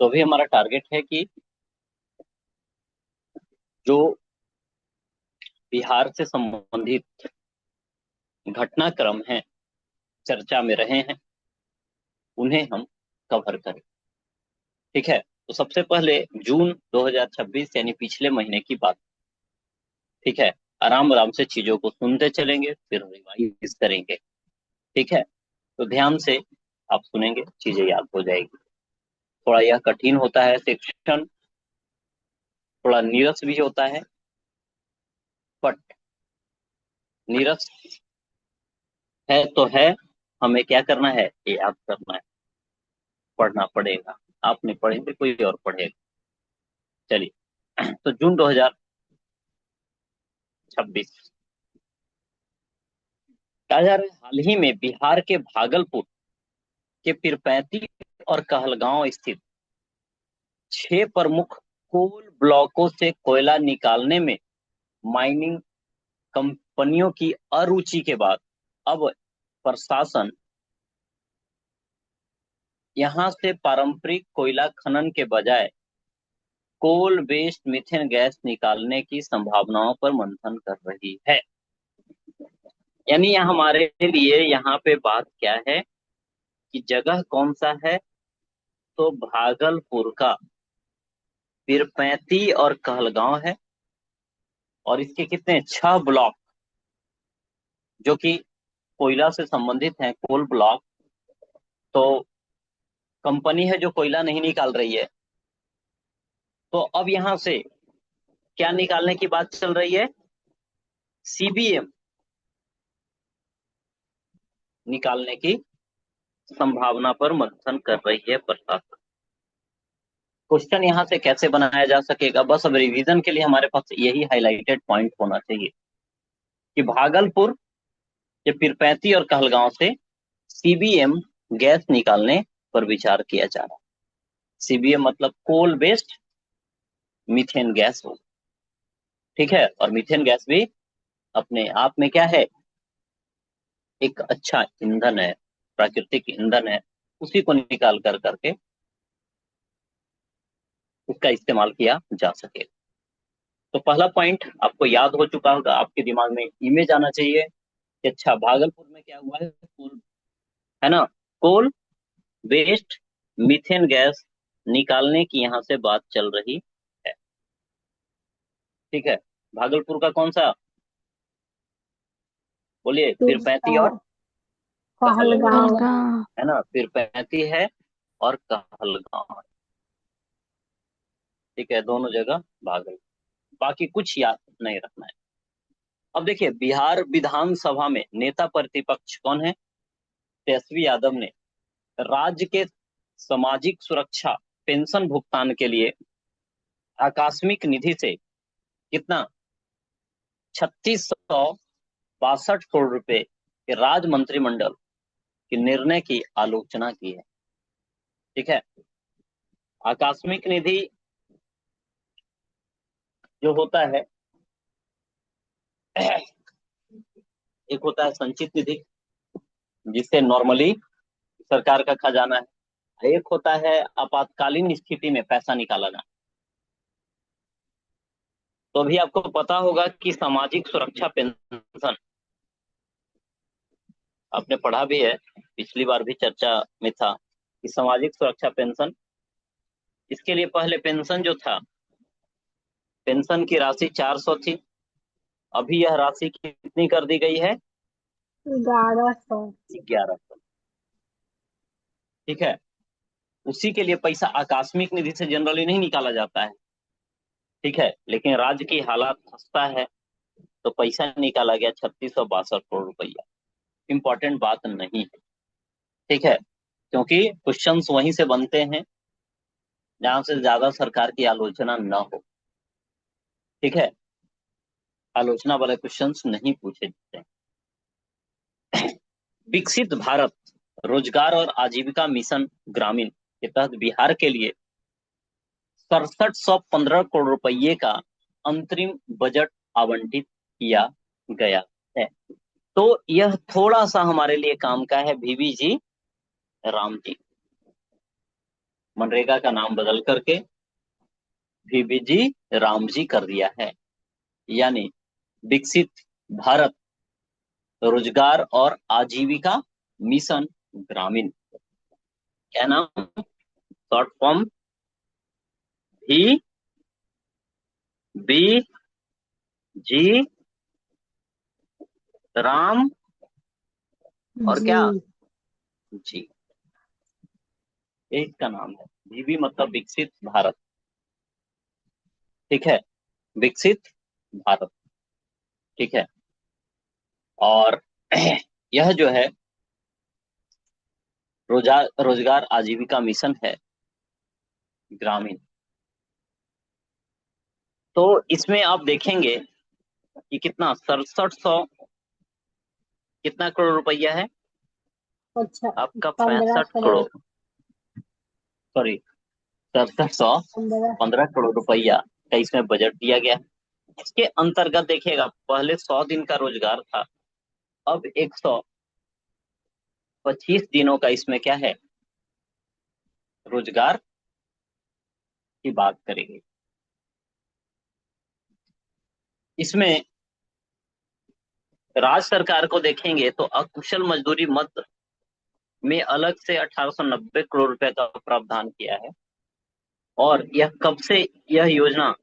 तो अभी हमारा टारगेट है कि जो बिहार से संबंधित घटनाक्रम हैं, चर्चा में रहे हैं, उन्हें हम कवर करें। ठीक है, तो सबसे पहले जून 2026 यानी पिछले महीने की बात। ठीक है, आराम आराम से चीजों को सुनते चलेंगे, फिर रिवाइज करेंगे। ठीक है, तो ध्यान से आप सुनेंगे, चीजें याद हो जाएगी। थोड़ा यह कठिन होता है सेक्शन, थोड़ा नीरस भी होता है, बट नीरस है तो है, हमें क्या करना है, ये याद करना है, पढ़ना पड़ेगा। आप नहीं पढ़ेंगे, कोई और पढ़ेगा। चलिए, तो जून 2026 कहा जा रहा है, हाल ही में बिहार के भागलपुर के पीरपैंती और कहलगांव स्थित 6 प्रमुख कोल ब्लॉकों से कोयला निकालने में माइनिंग कंपनियों की अरुचि के बाद अब प्रशासन यहां से पारंपरिक कोयला खनन के बजाय कोल बेस्ड मीथेन गैस निकालने की संभावनाओं पर मंथन कर रही है। यानी यहाँ हमारे लिए यहाँ पे बात क्या है कि जगह कौन सा है, तो भागलपुर का पीरपैंती और कहलगांव है। और इसके कितने 6 ब्लॉक जो कि कोयला से संबंधित हैं, कोल ब्लॉक। तो कंपनी है जो कोयला नहीं निकाल रही है, तो अब यहां से क्या निकालने की बात चल रही है, सीबीएम निकालने की संभावना पर मंथन कर रही है प्रशासन। क्वेश्चन यहां से कैसे बनाया जा सकेगा, बस अब रिवीजन के लिए हमारे पास यही हाईलाइटेड पॉइंट होना चाहिए कि भागलपुर के पीरपैंती और कहलगांव से सीबीएम गैस निकालने पर विचार किया जा रहा है। सीबीएम मतलब कोल बेस्ड मीथेन गैस हो। ठीक है, और मीथेन गैस भी अपने आप में क्या है, एक अच्छा ईंधन है, प्राकृतिक ईंधन है। उसी को निकाल कर करके उसका इस्तेमाल किया जा सके। तो पहला पॉइंट आपको याद हो चुका होगा, आपके दिमाग में इमेज आना चाहिए कि अच्छा भागलपुर में क्या हुआ है, कोल, है ना, कोल वेस्ट मीथेन गैस निकालने की यहाँ से बात चल रही है। ठीक है, भागलपुर का कौन सा, बोलिए, पीरपैंती दूसरा और कहलगांव, पहलगांव। हल्का। है ना, पीरपैंती है और कहलगांव है। ठीक है, दोनों जगह भागलपुर, बाकी कुछ याद नहीं रखना है। अब देखिए, बिहार विधानसभा में नेता प्रतिपक्ष कौन है, तेजस्वी यादव ने राज्य के सामाजिक सुरक्षा पेंशन भुगतान के लिए आकस्मिक निधि से कितना 3662 करोड़ रुपए के राज्य मंत्रिमंडल के निर्णय की आलोचना की है। ठीक है, आकस्मिक निधि जो होता है, एक होता है संचित निधि जिससे नॉर्मली सरकार का खजाना है, एक होता है आपातकालीन स्थिति में पैसा निकाला जाना। तो अभी आपको पता होगा कि सामाजिक सुरक्षा पेंशन आपने पढ़ा भी है, पिछली बार भी चर्चा में था कि सामाजिक सुरक्षा पेंशन, इसके लिए पहले पेंशन जो था, पेंशन की राशि 400 थी, अभी यह राशि कितनी कर दी गई है, 1100। 1100। ठीक है, उसी के लिए पैसा आकस्मिक निधि से जनरली नहीं निकाला जाता है। ठीक है, लेकिन राज्य की हालात खस्ता है, तो पैसा निकाला गया 3662 करोड़ रुपया। इंपॉर्टेंट बात नहीं है। ठीक है, क्योंकि क्वेश्चंस वहीं से बनते हैं जहां से ज्यादा सरकार की आलोचना न हो। ठीक है, आलोचना वाले क्वेश्चंस नहीं पूछे जाते हैं। विकसित भारत रोजगार और आजीविका मिशन ग्रामीण के तहत बिहार के लिए 6715 करोड़ रुपये का अंतरिम बजट आवंटित किया गया है। तो यह थोड़ा सा हमारे लिए काम का है, VV जी, राम जी। मनरेगा का नाम बदल करके VBG रामजी कर दिया है। यानी विकसित भारत रोजगार और आजीविका मिशन ग्रामीण। क्या नाम? शॉर्ट फॉर्म VBG राम और जी। क्या जी, एक का नाम है। VB मतलब विकसित भारत। ठीक है, विकसित भारत। ठीक है। और यह जो है रोजगार आजीविका मिशन है ग्रामीण। तो इसमें आप देखेंगे कि कितना 6700 कितना करोड़ रुपया है अच्छा। आपका? 15 65 करोड़, करोड़। सॉरी, 6700 15। 15 करोड़ रुपया का इसमें बजट दिया गया है। इसके अंतर्गत देखिएगा, पहले 100 दिन का रोजगार था, अब 125 दिनों का इसमें क्या है, रोजगार की बात करेंगे। इसमें राज्य सरकार को देखेंगे तो अकुशल मजदूरी मद में अलग से 1890 करोड़ रुपए का प्रावधान किया है। और यह कब से, यह योजना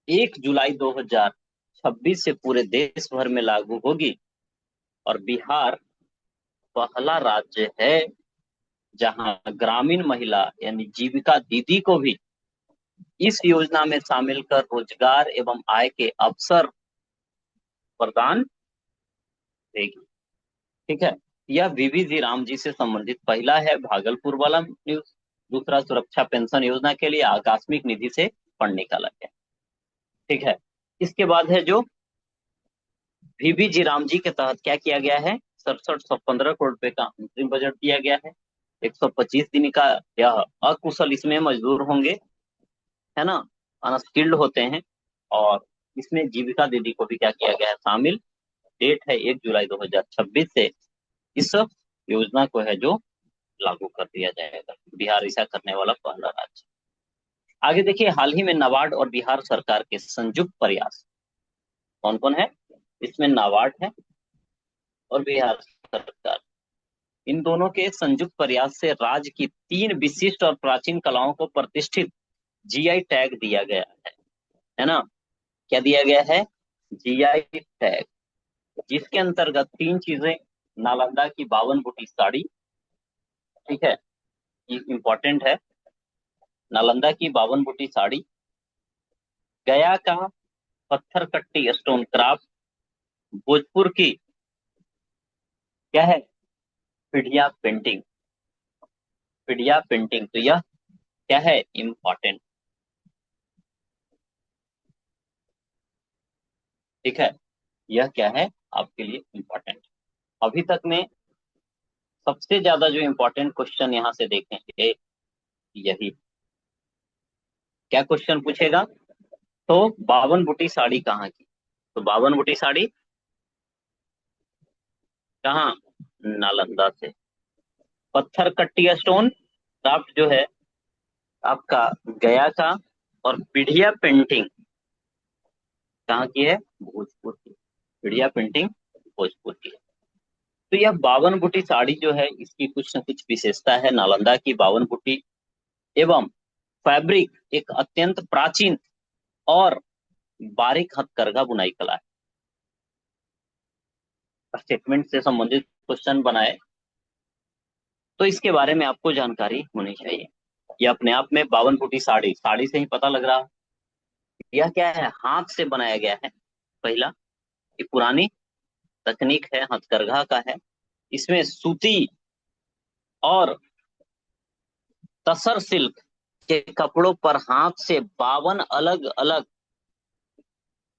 1 जुलाई 2026 से पूरे देश भर में लागू होगी। और बिहार पहला राज्य है जहां ग्रामीण महिला यानी जीविका दीदी को भी इस योजना में शामिल कर रोजगार एवं आय के अवसर प्रदान देगी। ठीक है। यह VBG राम जी से संबंधित पहला है भागलपुर वाला न्यूज। दूसरा, सुरक्षा पेंशन योजना के लिए आकस्मिक निधि से फंड निकाला गया। ठीक है। इसके बाद है जो VBG राम जी के तहत क्या किया गया है, 6715 करोड़ रुपए का अंतरिम बजट दिया गया है। 125 दिन का यह अकुशल इसमें मजदूर होंगे, है ना, अनस्किल्ड होते हैं। और इसमें जीविका दीदी को भी क्या किया गया है, शामिल। डेट है 1 जुलाई 2026 से इस योजना को है जो लागू कर दिया जाएगा। बिहार ऐसा करने वाला पहला राज्य। आगे देखिए, हाल ही में नाबार्ड और बिहार सरकार के संयुक्त प्रयास, कौन कौन है इसमें, नाबार्ड है और बिहार सरकार, इन दोनों के संयुक्त प्रयास से राज्य की 3 विशिष्ट और प्राचीन कलाओं को प्रतिष्ठित GI टैग दिया गया है ना। क्या दिया गया है? GI टैग, जिसके अंतर्गत 3 चीजें, नालंदा की 52 बूटी साड़ी, ठीक है, ये इंपॉर्टेंट है, नालंदा की 52 बूटी साड़ी, गया का पत्थर कट्टी स्टोन क्राफ्ट, भोजपुर की क्या है, पिढ़िया पेंटिंग। पिढ़िया पेंटिंग, तो यह क्या है, इंपॉर्टेंट। ठीक है, यह क्या है आपके लिए इंपॉर्टेंट। अभी तक में सबसे ज्यादा जो इंपॉर्टेंट क्वेश्चन यहां से देखेंगे यही, क्या क्वेश्चन पूछेगा, तो 52 बूटी साड़ी कहाँ की? तो 52 बूटी साड़ी कहाँ, नालंदा से। पत्थर कट्टी स्टोन क्राफ्ट जो है आपका गया का। और पीढ़िया पेंटिंग कहाँ की है, भोजपुर की। पीढ़िया पेंटिंग भोजपुर की है। तो यह 52 बूटी साड़ी जो है इसकी कुछ न कुछ विशेषता है। नालंदा की 52 बूटी एवं फैब्रिक एक अत्यंत प्राचीन और बारीक हथकरघा बुनाई कला है। स्टेटमेंट से संबंधित क्वेश्चन बनाए तो इसके बारे में आपको जानकारी होनी चाहिए। यह अपने आप में 52 बूटी साड़ी, साड़ी से ही पता लग रहा है यह क्या है, हाथ से बनाया गया है। पहला, ये पुरानी तकनीक है, हथकरघा का है। इसमें सूती और तसर सिल्क के कपड़ों पर हाथ से 52 अलग अलग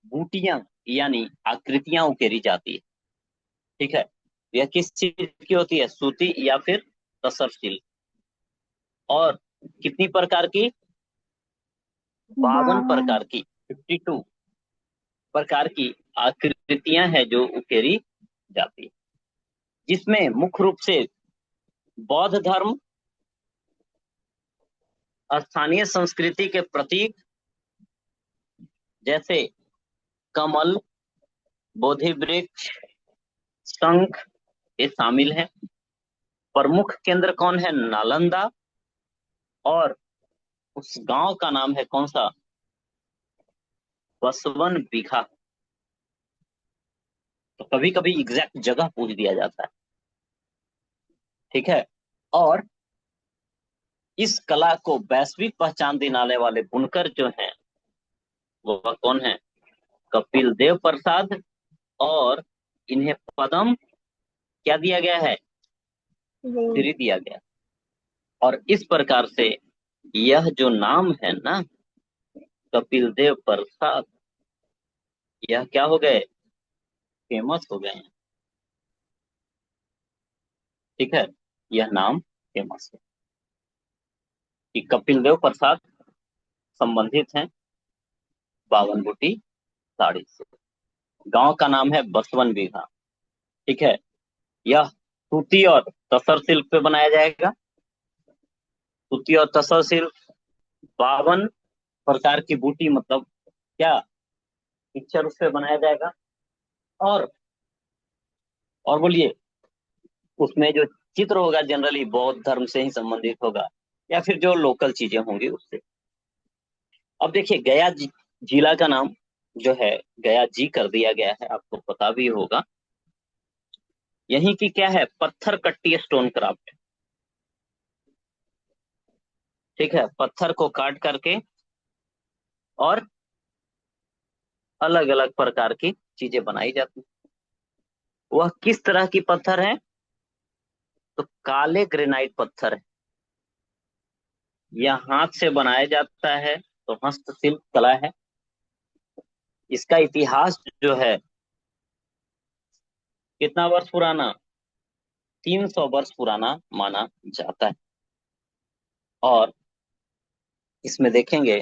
बूटियां यानी आकृतियां उकेरी जाती है। ठीक है, यह किस चीज की होती है, सूती या फिर तसर सिल्क। और कितनी प्रकार की, 52 बावन। प्रकार की, 52 प्रकार की आकृतियां हैं जो उकेरी जाती है, जिसमें मुख्य रूप से बौद्ध धर्म स्थानीय संस्कृति के प्रतीक जैसे कमल, बोधि वृक्ष, शंख, ये शामिल है। प्रमुख केंद्र कौन है? नालंदा। और उस गांव का नाम है कौन सा? बसवन बीघा। तो कभी कभी एग्जैक्ट जगह पूछ दिया जाता है। ठीक है। और इस कला को वैश्विक पहचान दिलाने वाले बुनकर जो हैं वो कौन है? कपिल देव प्रसाद। और इन्हें पद्म क्या दिया गया है? जी। श्री दिया गया। और इस प्रकार से यह जो नाम है ना, कपिल देव प्रसाद, यह क्या हो गए? फेमस हो गए हैं। ठीक है। यह नाम फेमस है कि कपिल देव प्रसाद संबंधित हैं बावन बूटी साड़ी से। गांव का नाम है बसवन बीघा। ठीक है। यह सूती और तसर सिल्क पे बनाया जाएगा। सूती और तसर सिल्क, 52 प्रकार की बूटी, मतलब क्या पिक्चर उस पे बनाया जाएगा। और बोलिए, उसमें जो चित्र होगा जनरली बौद्ध धर्म से ही संबंधित होगा, या फिर जो लोकल चीजें होंगी उससे। अब देखिए, गया जिला का नाम जो है गया जी कर दिया गया है, आपको पता भी होगा। यहीं की क्या है? पत्थर कट्टी स्टोन क्राफ्ट। ठीक है। पत्थर को काट करके और अलग अलग प्रकार की चीजें बनाई जाती हैं। वह किस तरह की पत्थर है? तो काले ग्रेनाइट पत्थर है। यह हाथ से बनाया जाता है, तो हस्तशिल्प कला है। इसका इतिहास जो है कितना वर्ष पुराना? 300 वर्ष पुराना माना जाता है। और इसमें देखेंगे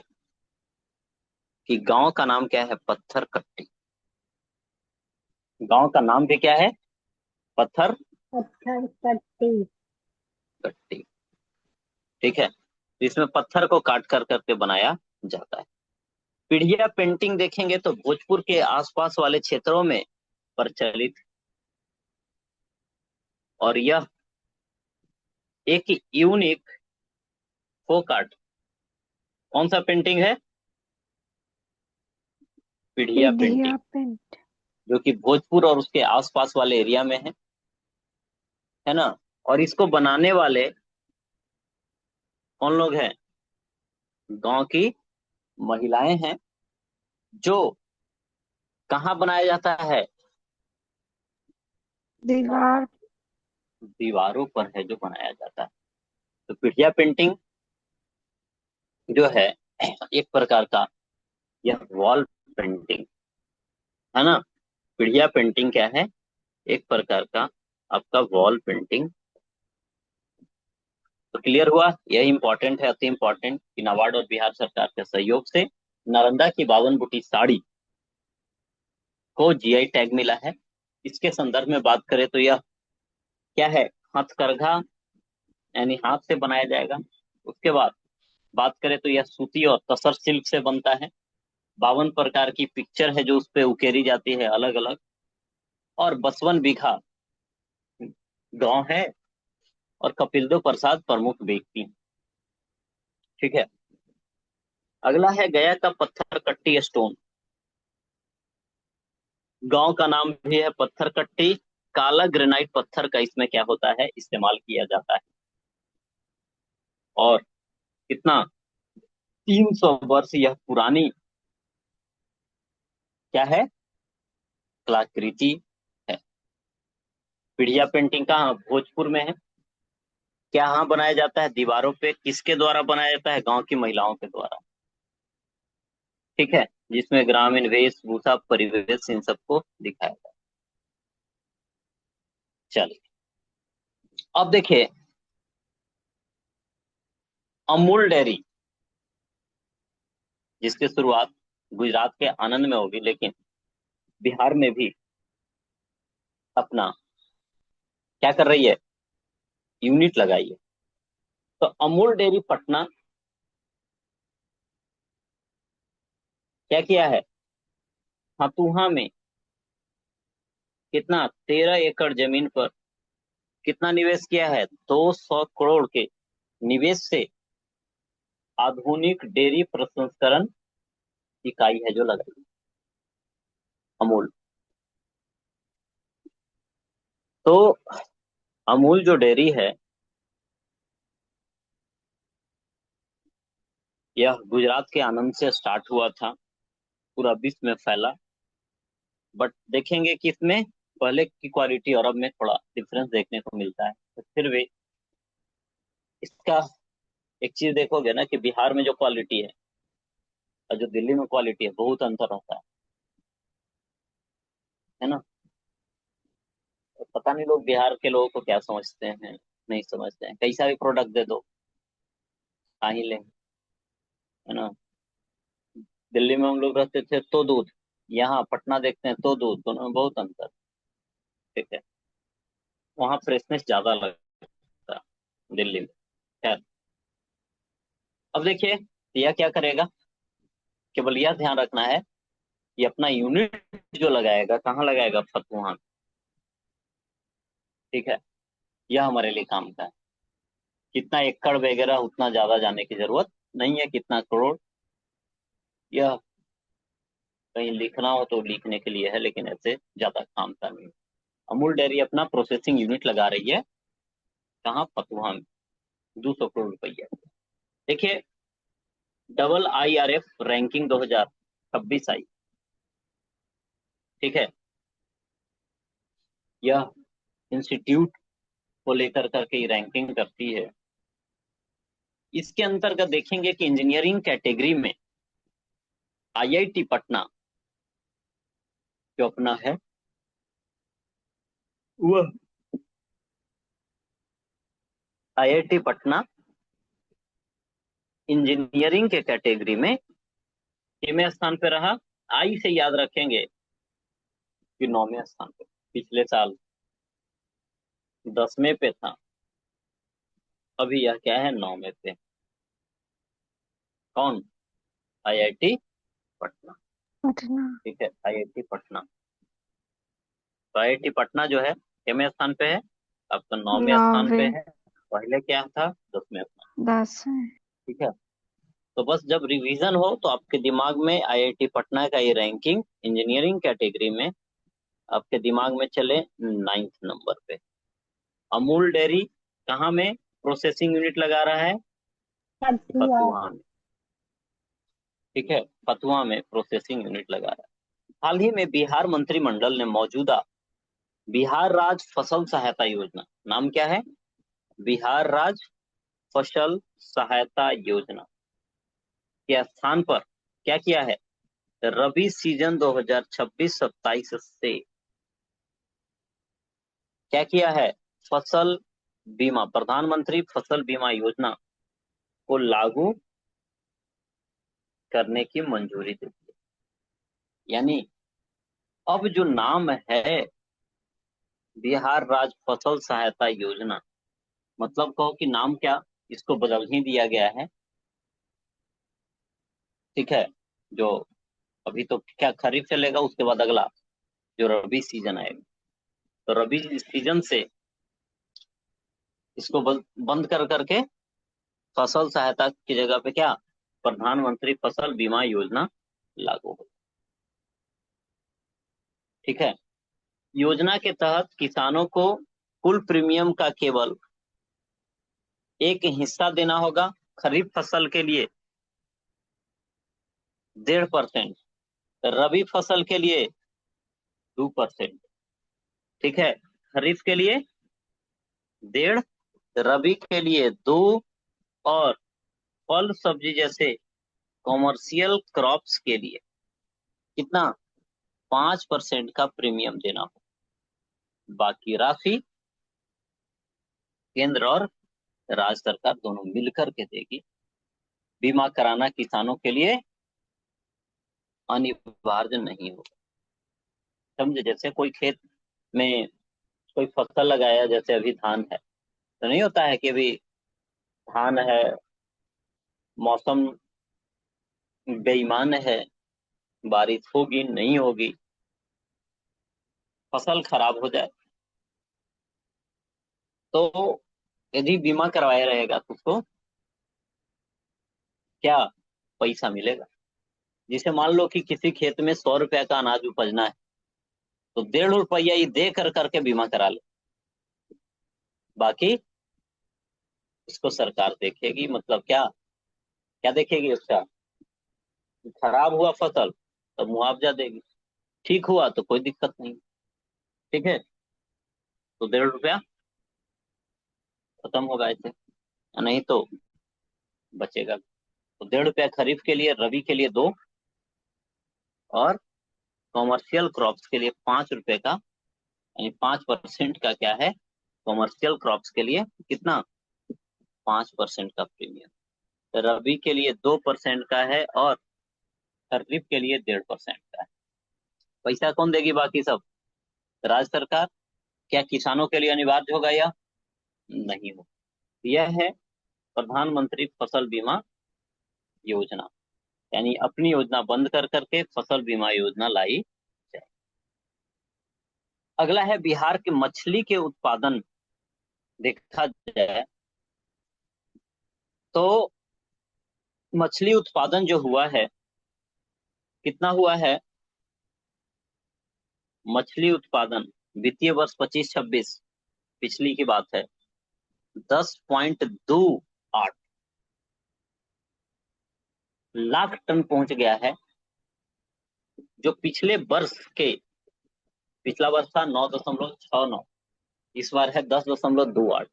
कि गांव का नाम क्या है? पत्थर कट्टी। गांव का नाम भी क्या है? पत्थर पत्थर पट्टी। कट्टी। ठीक है। इसमें पत्थर को काट कर करके बनाया जाता है। पीढ़िया पेंटिंग देखेंगे तो भोजपुर के आसपास वाले क्षेत्रों में प्रचलित। और यह एक यूनिक फोक आर्ट। कौन सा पेंटिंग है? पीढ़िया पेंटिंग, पीढ़िया पेंट। जो कि भोजपुर और उसके आसपास वाले एरिया में है ना। और इसको बनाने वाले कौन लोग हैं? गांव की महिलाएं हैं। जो कहाँ बनाया जाता है? दीवार। दीवारों पर है जो बनाया जाता है। तो पीढ़िया पेंटिंग जो है एक प्रकार का यह वॉल पेंटिंग है ना। पीढ़िया पेंटिंग क्या है? एक प्रकार का आपका वॉल पेंटिंग। तो क्लियर हुआ। यही इंपॉर्टेंट है, अति इंपॉर्टेंट, कि नाबार्ड और बिहार सरकार के सहयोग से नालंदा की 52 बूटी साड़ी को जीआई टैग मिला है। इसके संदर्भ में बात करें तो यह क्या है? हथकरघा, यानी हाथ से बनाया जाएगा। उसके बाद बात करें तो यह सूती और तसर सिल्क से बनता है। 52 प्रकार की पिक्चर है जो उस पे उकेरी जाती है अलग अलग। और बसवन बीघा गांव है। और कपिल देव प्रसाद प्रमुख व्यक्ति हैं। ठीक है। अगला है गया का पत्थर कट्टी स्टोन। गांव का नाम भी है पत्थर कट्टी। काला ग्रेनाइट पत्थर का इसमें क्या होता है? इस्तेमाल किया जाता है। और कितना? 300 वर्ष यह पुरानी क्या है? कलाकृति है। पीढ़िया पेंटिंग कहाँ? भोजपुर में है। क्या यहाँ बनाया जाता है? दीवारों पे। किसके द्वारा बनाया जाता है? गांव की महिलाओं के द्वारा। ठीक है। जिसमें ग्रामीण वेशभूषा परिवेश इन सबको दिखाया जाता है। चलिए, अब देखिए, अमूल डेयरी, जिसकी शुरुआत गुजरात के आनंद में होगी, लेकिन बिहार में भी अपना क्या कर रही है? यूनिट लगाई है। तो अमूल डेयरी पटना क्या किया है, फतुहा में कितना, 13 एकड़ जमीन पर कितना निवेश किया है, 200 करोड़ के निवेश से आधुनिक डेयरी प्रसंस्करण इकाई है जो लगाई, अमूल। तो अमूल जो डेयरी है, यह गुजरात के आनंद से स्टार्ट हुआ था, पूरा विश्व में फैला। बट देखेंगे कि इसमें पहले की क्वालिटी और अब में थोड़ा डिफरेंस देखने को मिलता है, तो फिर भी इसका एक चीज देखोगे ना कि बिहार में जो क्वालिटी है और जो दिल्ली में क्वालिटी है, बहुत अंतर होता है ना। तो पता नहीं लोग बिहार के लोगों को क्या समझते हैं, नहीं समझते हैं, कैसा भी प्रोडक्ट दे दो खा ही लें, है ना। दिल्ली में हम लोग रहते थे तो दूध, यहाँ पटना देखते हैं तो दूध, दोनों में बहुत अंतर। ठीक है, वहाँ फ्रेशनेस ज्यादा लगता है दिल्ली में। खैर, अब देखिए यह क्या करेगा, केवल यह ध्यान रखना है कि अपना यूनिट जो लगाएगा कहाँ लगाएगा, फतुहा में। ठीक है, यह हमारे लिए काम का है। कितना एकड़ वगैरह उतना ज्यादा जाने की जरूरत नहीं है, कितना करोड़, यह कहीं लिखना हो तो लिखने के लिए है, लेकिन ऐसे ज्यादा काम का नहीं। अमूल डेयरी अपना प्रोसेसिंग यूनिट लगा रही है कहाँ, फतुहा में, 200 करोड़ रुपया। देखिए, डबल IRF रैंकिंग 2026 आई। ठीक है, यह इंस्टीट्यूट को लेकर करके रैंकिंग करती है। इसके अंतर्गत देखेंगे कि इंजीनियरिंग कैटेगरी में IIT पटना जो अपना है, वह IIT पटना इंजीनियरिंग के कैटेगरी में कितने स्थान पे रहा, आई से याद रखेंगे कि 9वें स्थान पे। पिछले साल 10वें पे था, अभी यह क्या है, 9वें पे। कौन, IIT पटना। पटना। ठीक है, IIT पटना। तो IIT पटना जो है कितने स्थान पे है, अब तो 9वें स्थान नौवे। पे है। पहले क्या था, 10वें स्थान। 10। ठीक है, तो बस जब रिवीजन हो तो आपके दिमाग में IIT पटना का ये रैंकिंग इंजीनियरिंग कैटेगरी में आपके दिमाग में चले 9th नंबर पे। अमूल डेयरी कहाँ में प्रोसेसिंग यूनिट लगा रहा है, कथुआ। फतुहा में। ठीक है, फतुहा में प्रोसेसिंग यूनिट लगा रहा है। हाल ही में बिहार मंत्रिमंडल ने मौजूदा बिहार राज्य फसल सहायता योजना, नाम क्या है, बिहार राज्य फसल सहायता योजना के स्थान पर क्या किया है, रबी सीजन 2026-27 से क्या किया है, फसल बीमा, प्रधानमंत्री फसल बीमा योजना को लागू करने की मंजूरी दी है। यानी अब जो नाम है बिहार राज्य फसल सहायता योजना, मतलब कहो कि नाम क्या, इसको बदल ही दिया गया है। ठीक है, जो अभी तो क्या खरीफ चलेगा, उसके बाद अगला जो रबी सीजन आएगा, तो रबी सीजन से इसको बंद कर करके फसल सहायता की जगह पे क्या, प्रधानमंत्री फसल बीमा योजना लागू हो। ठीक है, योजना के तहत किसानों को कुल प्रीमियम का केवल एक हिस्सा देना होगा। खरीफ फसल के लिए 1.5%, रबी फसल के लिए 2%। ठीक है, खरीफ के लिए 1.5, रबी के लिए 2, और फल सब्जी जैसे कॉमर्शियल क्रॉप्स के लिए कितना, 5% का प्रीमियम देना होगा। बाकी राशि केंद्र और राज्य सरकार दोनों मिलकर के देगी। बीमा कराना किसानों के लिए अनिवार्य नहीं होगा। समझे, जैसे कोई खेत में कोई फसल लगाया, जैसे अभी धान है, तो नहीं होता है कि अभी धान है, मौसम बेईमान है, बारिश होगी नहीं होगी, फसल खराब हो जाए, तो यदि बीमा करवाया रहेगा तो उसको क्या पैसा मिलेगा। जिसे मान लो कि किसी खेत में 100 रुपया का अनाज उपजना है, तो 1.5 रुपया ये दे कर करके बीमा करा ले, बाकी उसको सरकार देखेगी। मतलब क्या क्या देखेगी उसका, खराब हुआ फसल तो मुआवजा देगी, ठीक हुआ तो कोई दिक्कत नहीं। ठीक है, तो 1.5 रुपया खत्म होगा ऐसे, नहीं तो बचेगा। तो 1.5 रुपया खरीफ के लिए, रबी के लिए दो, और कॉमर्शियल क्रॉप्स के लिए 5 रुपए का, यानी 5% का क्या है, कॉमर्शियल क्रॉप्स के लिए कितना, 5% का प्रीमियम। रबी के लिए 2% का है, और खरीफ के लिए 1.5% का है। पैसा कौन देगी बाकी सब, राज्य सरकार। क्या किसानों के लिए अनिवार्य होगा या नहीं हो। यह है प्रधानमंत्री फसल बीमा योजना, यानी अपनी योजना बंद कर करके फसल बीमा योजना लाई जाए। अगला है बिहार के मछली के उत्पादन। देखा जाए तो मछली उत्पादन जो हुआ है, कितना हुआ है, मछली उत्पादन वित्तीय वर्ष 25-26, पिछली की बात है, 10.28 लाख टन पहुंच गया है। जो पिछले वर्ष के, पिछला वर्ष था 9.69, इस बार है 10.28।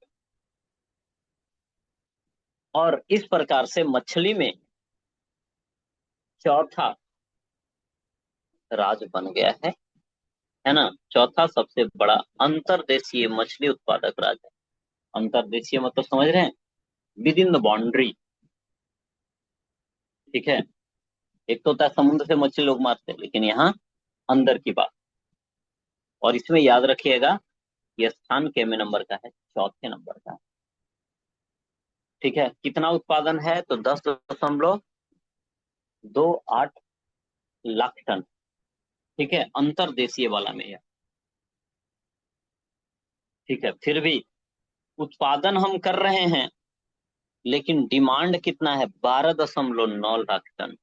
और इस प्रकार से मछली में चौथा राज्य बन गया है ना, चौथा सबसे बड़ा अंतर्देशीय मछली उत्पादक राज्य है। अंतर्देशीय मतलब समझ रहे हैं, विद इन द बाउंड्री। ठीक है, एक तो होता है समुद्र से मछली लोग मारते हैं, लेकिन यहाँ अंदर की बात। और इसमें याद रखिएगा, यह स्थान केमे नंबर का है, चौथे नंबर का है। ठीक है, कितना उत्पादन है, तो 10.28 लाख टन। ठीक है, अंतर्देशीय वाला में यह। ठीक है, फिर भी उत्पादन हम कर रहे हैं, लेकिन डिमांड कितना है, 12.9 लाख टन।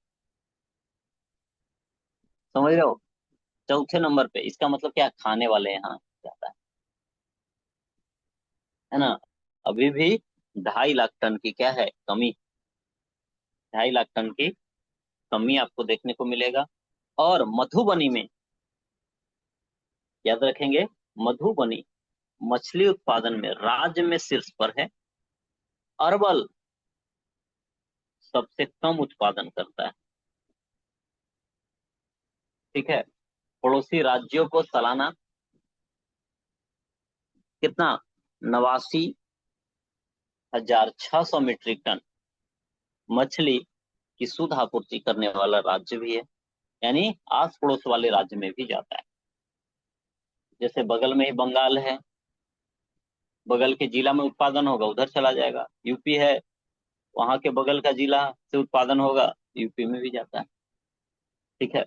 समझ रहे हो, चौथे नंबर पे। इसका मतलब क्या, खाने वाले यहाँ ज्यादा है ना। अभी भी 2.5 लाख टन की क्या है, कमी। 2.5 लाख टन की कमी आपको देखने को मिलेगा। और मधुबनी में, याद रखेंगे, मधुबनी मछली उत्पादन में राज्य में शीर्ष पर है। अरवल सबसे कम उत्पादन करता है। ठीक है, पड़ोसी राज्यों को सालाना कितना, 89,600 मीट्रिक टन मछली की शुद्ध आपूर्ति करने वाला राज्य भी है, यानी आस पड़ोस वाले राज्य में भी जाता है। जैसे बगल में ही बंगाल है, बगल के जिला में उत्पादन होगा उधर चला जाएगा। यूपी है, वहां के बगल का जिला से उत्पादन होगा, यूपी में भी जाता है। ठीक है,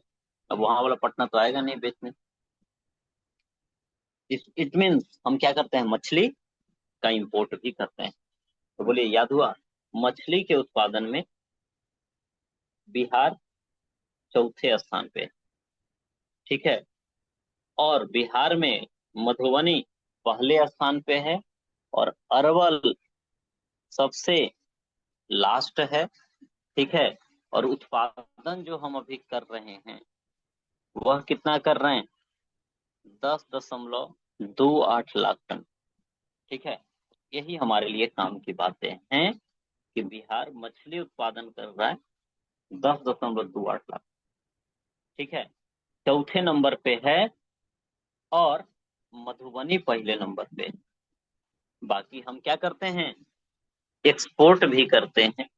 अब वहां वाला पटना तो आएगा नहीं बेचने। इट मीन्स हम क्या करते हैं, मछली का इंपोर्ट भी करते हैं। तो बोलिए, याद हुआ, मछली के उत्पादन में बिहार चौथे स्थान पे है। ठीक है, और बिहार में मधुबनी पहले स्थान पे है, और अरवल सबसे लास्ट है। ठीक है, और उत्पादन जो हम अभी कर रहे हैं, वह कितना कर रहे हैं, 10.28 लाख टन। ठीक है, यही हमारे लिए काम की बातें हैं कि बिहार मछली उत्पादन कर रहा है 10.28 लाख। ठीक है, चौथे नंबर पे है, और मधुबनी पहले नंबर पे। बाकी हम क्या करते हैं, एक्सपोर्ट भी करते हैं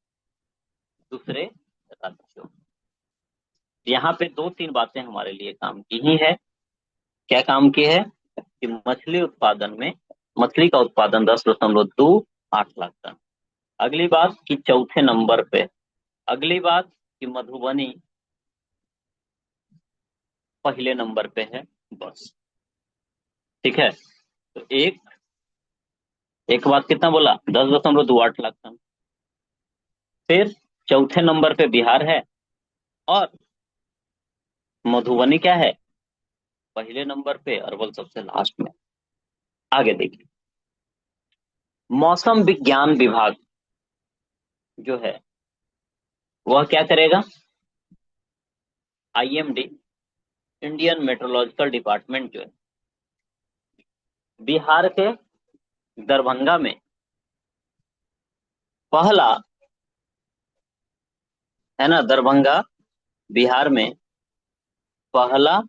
दूसरे राज्यों। यहाँ पे 2-3 बातें हमारे लिए काम की ही है। क्या काम की है, कि मछली उत्पादन में, मछली का उत्पादन 10.28 लाख टन। अगली बात कि चौथे नंबर पे। अगली बात कि मधुबनी पहले नंबर पे है बस। ठीक है, तो एक एक बात कितना बोला, 10.28 लाख टन। फिर चौथे नंबर पे बिहार है, और मधुबनी क्या है, पहले नंबर पे, अरवल सबसे लास्ट में। आगे देखिए, मौसम विज्ञान विभाग जो है वह क्या करेगा, आईएमडी, इंडियन मेट्रोलॉजिकल डिपार्टमेंट जो है, बिहार के दरभंगा में पहला, है ना, दरभंगा बिहार में पहला,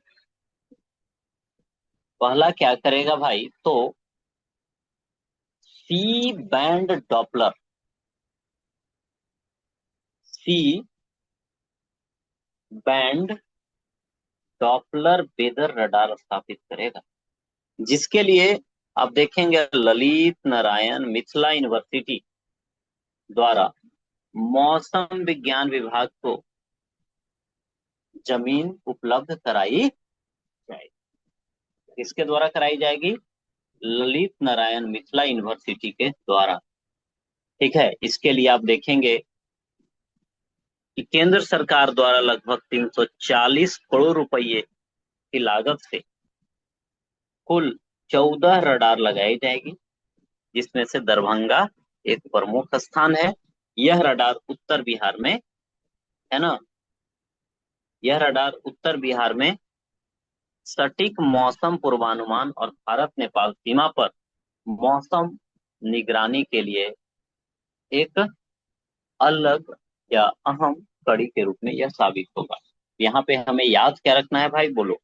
पहला क्या करेगा भाई, तो C band Doppler, C band Doppler weather radar स्थापित करेगा, जिसके लिए आप देखेंगे ललित नारायण मिथिला यूनिवर्सिटी द्वारा मौसम विज्ञान विभाग को जमीन उपलब्ध कराई जाएगी। किसके द्वारा कराई जाएगी, ललित नारायण मिथिला यूनिवर्सिटी के द्वारा। ठीक है, इसके लिए आप देखेंगे कि केंद्र सरकार द्वारा लगभग 340 करोड़ रुपए की लागत से कुल 14 रडार लगाई जाएगी, जिसमें से दरभंगा एक प्रमुख स्थान है। यह रडार उत्तर बिहार में, है ना, यह रडार उत्तर बिहार में सटीक मौसम पूर्वानुमान और भारत नेपाल सीमा पर मौसम निगरानी के लिए एक अलग या अहम कड़ी के रूप में यह साबित होगा। यहाँ पे हमें याद क्या रखना है भाई, बोलो।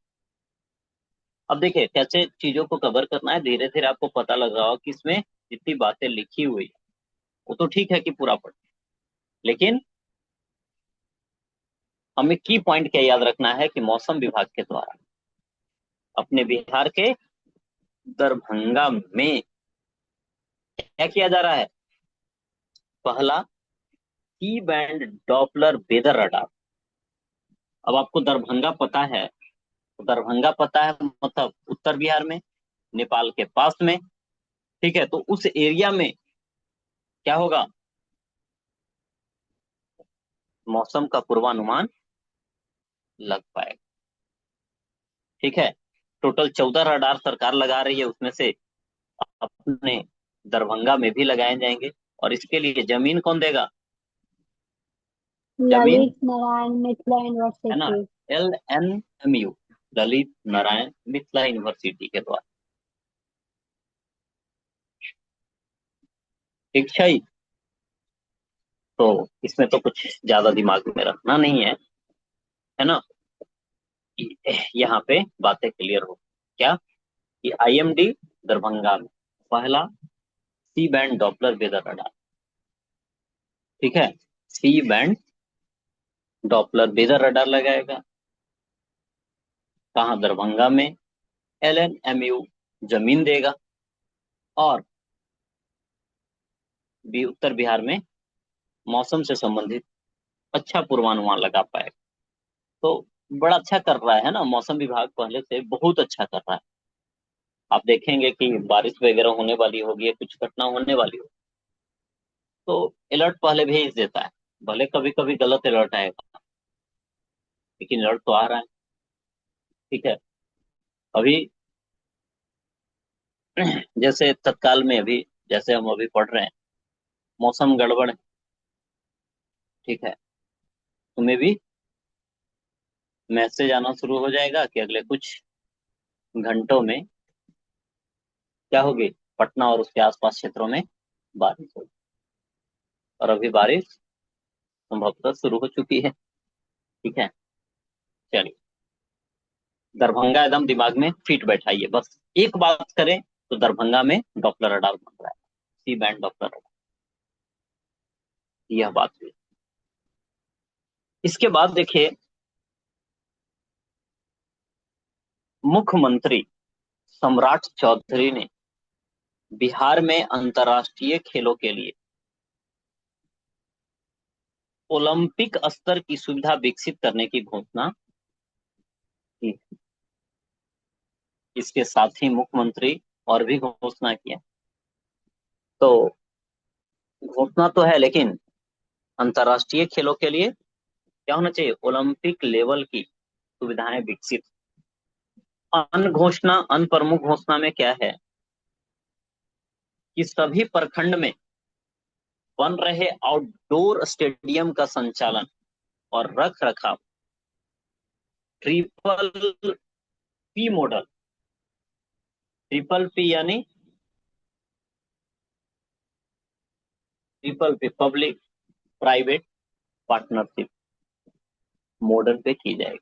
अब देखिए कैसे चीजों को कवर करना है, धीरे धीरे आपको पता लग रहा हो कि इसमें जितनी बातें लिखी हुई है वो तो ठीक है कि पूरा पढ़, लेकिन हमें की पॉइंट क्या याद रखना है कि मौसम विभाग के द्वारा अपने बिहार के दरभंगा में क्या किया जा रहा है, पहला C band Doppler weather radar. अब आपको दरभंगा पता है, तो दरभंगा पता है मतलब उत्तर बिहार में, नेपाल के पास में। ठीक है, तो उस एरिया में क्या होगा, मौसम का पूर्वानुमान लग पाएगा। ठीक है, टोटल 14 रडार सरकार लगा रही है, उसमें से अपने दरभंगा में भी लगाए जाएंगे। और इसके लिए जमीन कौन देगा, जमीन, ललित नारायण मिथिला है ना, university. LNMU, Lalit Narayan Mithila university के द्वारा। ठीक है, तो इसमें तो कुछ ज्यादा दिमाग में रखना नहीं है ना, यहाँ पे बातें क्लियर हो क्या, कि आईएमडी दरभंगा में पहला C band Doppler weather radar. ठीक है, C band Doppler weather radar लगाएगा, कहाँ, दरभंगा में। LNMU जमीन देगा, और भी उत्तर बिहार में मौसम से संबंधित अच्छा पूर्वानुमान लगा पाएगा। तो बड़ा अच्छा कर रहा है ना मौसम विभाग, पहले से बहुत अच्छा कर रहा है। आप देखेंगे कि बारिश वगैरह होने वाली होगी या कुछ घटना होने वाली हो, तो अलर्ट पहले भेज देता है। भले कभी कभी गलत अलर्ट आएगा, लेकिन अलर्ट तो आ रहा है। ठीक है, अभी जैसे तत्काल में, अभी जैसे हम अभी पढ़ रहे हैं, मौसम गड़बड़ है। ठीक है, तुम्हें भी मैसेज आना शुरू हो जाएगा कि अगले कुछ घंटों में क्या होगी, पटना और उसके आसपास क्षेत्रों में बारिश होगी। और अभी बारिश संभवतः शुरू हो चुकी है। ठीक है, चलिए, दरभंगा एकदम दिमाग में फिट बैठाइए। बस एक बात करें तो दरभंगा में डॉपलर रडार बन रहा है, सी बैंड डॉपलर रडार, यह बात हुई। इसके बाद देखिए, मुख्यमंत्री सम्राट चौधरी ने बिहार में अंतर्राष्ट्रीय खेलों के लिए ओलंपिक स्तर की सुविधा विकसित करने की घोषणा की। इसके साथ ही मुख्यमंत्री और भी घोषणा किया। तो घोषणा तो है, लेकिन अंतर्राष्ट्रीय खेलों के लिए क्या होना चाहिए, ओलंपिक लेवल की सुविधाएं विकसित। अन्य घोषणा, अन्य प्रमुख घोषणा में क्या है कि सभी प्रखंड में बन रहे आउटडोर स्टेडियम का संचालन और रख रखाव triple P model, triple P यानी triple P, public private partnership model पे की जाएगी।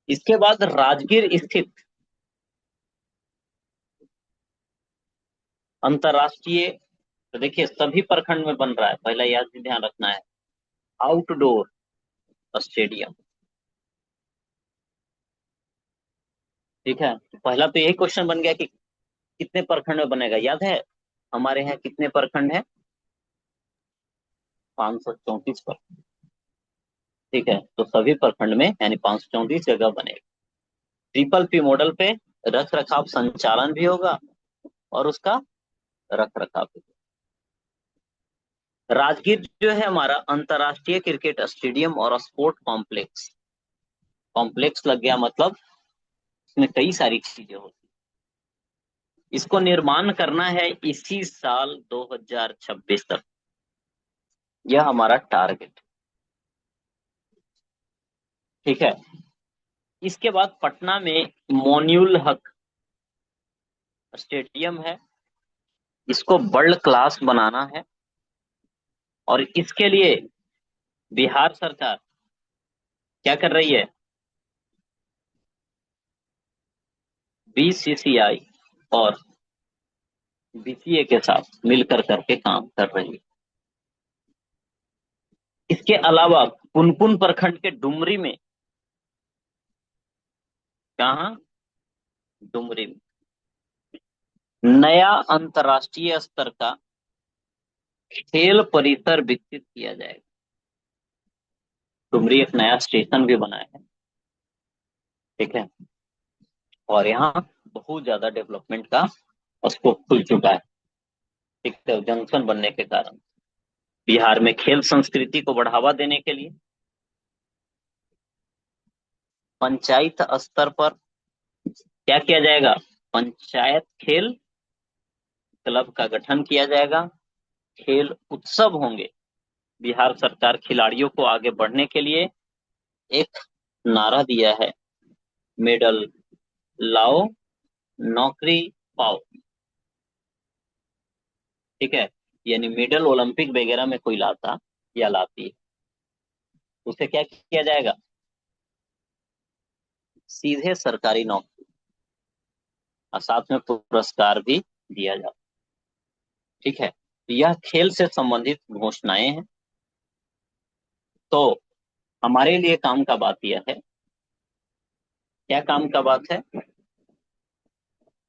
इसके बाद राजगीर स्थित अंतर्राष्ट्रीय, तो देखिए सभी प्रखंड में बन रहा है, पहला याद ध्यान रखना है, आउटडोर स्टेडियम। ठीक है, तो पहला तो यही क्वेश्चन बन गया कि कितने प्रखंड में बनेगा। याद है हमारे यहाँ कितने प्रखंड है, 534 प्रखंड। ठीक है, तो सभी प्रखंड में यानी 534 जगह बनेगा। ट्रिपल पी मॉडल पे रख रखाव संचालन भी होगा और उसका रख रखाव भी। राजगीर जो है हमारा अंतर्राष्ट्रीय क्रिकेट स्टेडियम और स्पोर्ट कॉम्प्लेक्स, कॉम्प्लेक्स लग गया मतलब इसमें कई सारी चीजें होती। इसको निर्माण करना है इसी साल 2026 तक, यह हमारा टारगेट। ठीक है, इसके बाद पटना में मोन्यूल हक स्टेडियम है, इसको वर्ल्ड क्लास बनाना है। और इसके लिए बिहार सरकार क्या कर रही है, बीसीसीआई और बीसीए के साथ मिलकर करके काम कर रही है। इसके अलावा पुनपुन प्रखंड के डुमरी में, कहा, डुमरी में नया अंतर्राष्ट्रीय स्तर का खेल परिसर विकसित किया जाएगा। डुमरी एक नया स्टेशन भी बनाया है। ठीक है, और यहाँ बहुत ज्यादा डेवलपमेंट का स्कोप खुल चुका है। ठीक है, जंक्शन बनने के कारण बिहार में खेल संस्कृति को बढ़ावा देने के लिए पंचायत स्तर पर क्या किया जाएगा, पंचायत खेल क्लब का गठन किया जाएगा। खेल उत्सव होंगे। बिहार सरकार खिलाड़ियों को आगे बढ़ने के लिए एक नारा दिया है, मेडल लाओ नौकरी पाओ। ठीक है, यानी मेडल ओलंपिक वगैरह में कोई लाता या लाती है, उसे क्या किया जाएगा, सीधे सरकारी नौकरी और साथ में पुरस्कार भी दिया जाता। ठीक है, यह खेल से संबंधित घोषणाएं हैं। तो हमारे लिए काम का बात यह है, क्या काम का बात है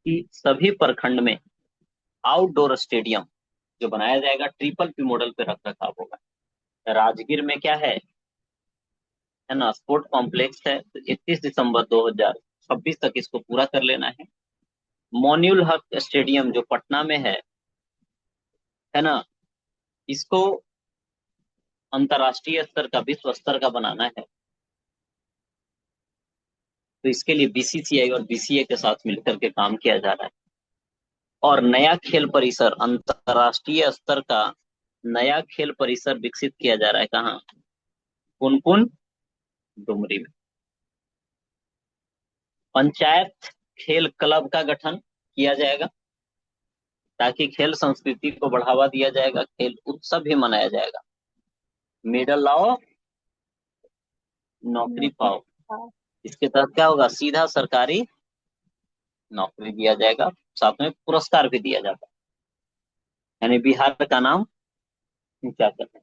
कि सभी प्रखंड में आउटडोर स्टेडियम जो बनाया जाएगा ट्रिपल पी मॉडल पे रख रखाव होगा। राजगीर में क्या है ना, स्पोर्ट कॉम्प्लेक्स है, तो 31 दिसंबर 2026 तक इसको पूरा कर लेना है। मोन्यूल हक स्टेडियम जो पटना में है ना, इसको अंतर्राष्ट्रीय स्तर का, विश्व स्तर का बनाना है। तो इसके लिए बीसीसीआई और बीसीए के साथ मिलकर के काम किया जा रहा है। और नया खेल परिसर, अंतर्राष्ट्रीय स्तर का नया खेल परिसर विकसित किया जा रहा है, कहाँ, पुनपुन डुमरी में। पंचायत खेल क्लब का गठन किया जाएगा ताकि खेल संस्कृति को बढ़ावा दिया जाएगा, खेल उत्सव भी मनाया जाएगा। मेडल लाओ नौकरी पाओ, इसके तहत क्या होगा, सीधा सरकारी नौकरी दिया जाएगा, साथ में पुरस्कार भी दिया जाता है। यानी बिहार का नाम ऊंचा करना।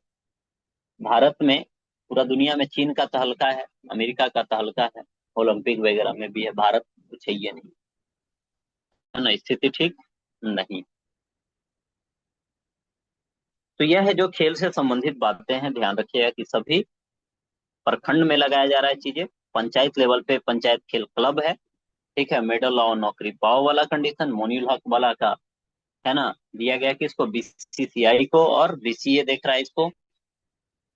भारत में, पूरा दुनिया में चीन का तहलका है, अमेरिका का तहलका है, ओलंपिक वगैरह में भी है, भारत कुछ है ये नहीं, है ना, स्थिति ठीक नहीं। तो यह है जो खेल से संबंधित बातें हैं, ध्यान रखिएगा कि सभी प्रखंड में लगाया जा रहा है चीजें। पंचायत लेवल पे पंचायत खेल क्लब है, ठीक है। मेडल और नौकरी पाओ वाला कंडीशन मोनिल हक वाला का, है ना, दिया गया कि इसको बीसीसीआई को, और बीसीए देख रहा है इसको।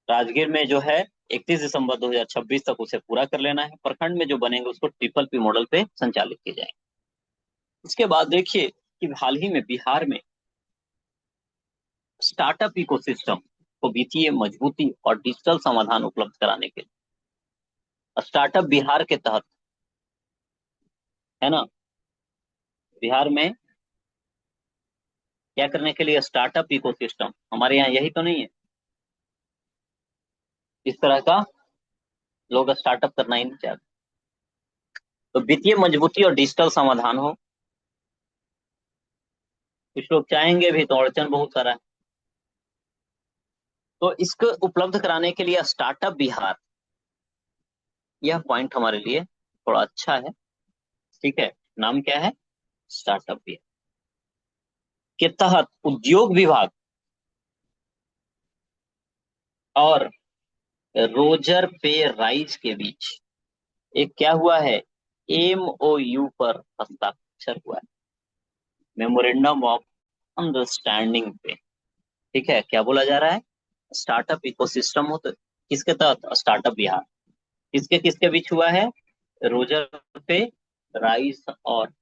राजगीर में जो है 31 दिसंबर 2026 तक उसे पूरा कर लेना है। प्रखंड में जो बनेंगे उसको ट्रिपल पी मॉडल पे संचालित किए जाएंगे। इसके बाद देखिए कि हाल ही में बिहार में स्टार्टअप इकोसिस्टम को वित्तीय मजबूती और डिजिटल समाधान उपलब्ध कराने के लिए स्टार्टअप बिहार के तहत, है ना, बिहार में क्या करने के लिए स्टार्टअप इकोसिस्टम, हमारे यहाँ यही तो नहीं है, इस तरह का लोग स्टार्टअप करना ही नहीं चाहते। तो वित्तीय मजबूती और डिजिटल समाधान हो, कुछ लोग चाहेंगे भी तो अड़चन बहुत सारा है। तो इसको उपलब्ध कराने के लिए स्टार्टअप बिहार, यह पॉइंट हमारे लिए थोड़ा अच्छा है, ठीक है। नाम क्या है? स्टार्टअप बिहार के तहत उद्योग विभाग और रोजर पे राइज के बीच एक क्या हुआ है, एमओयू पर हस्ताक्षर हुआ है, मेमोरेंडम ऑफ अंडरस्टैंडिंग पे, ठीक है। क्या बोला जा रहा है? स्टार्टअप इकोसिस्टम हो तो किसके तहत? स्टार्टअप बिहार। किसके किसके बीच हुआ है? रोजर पे राइस और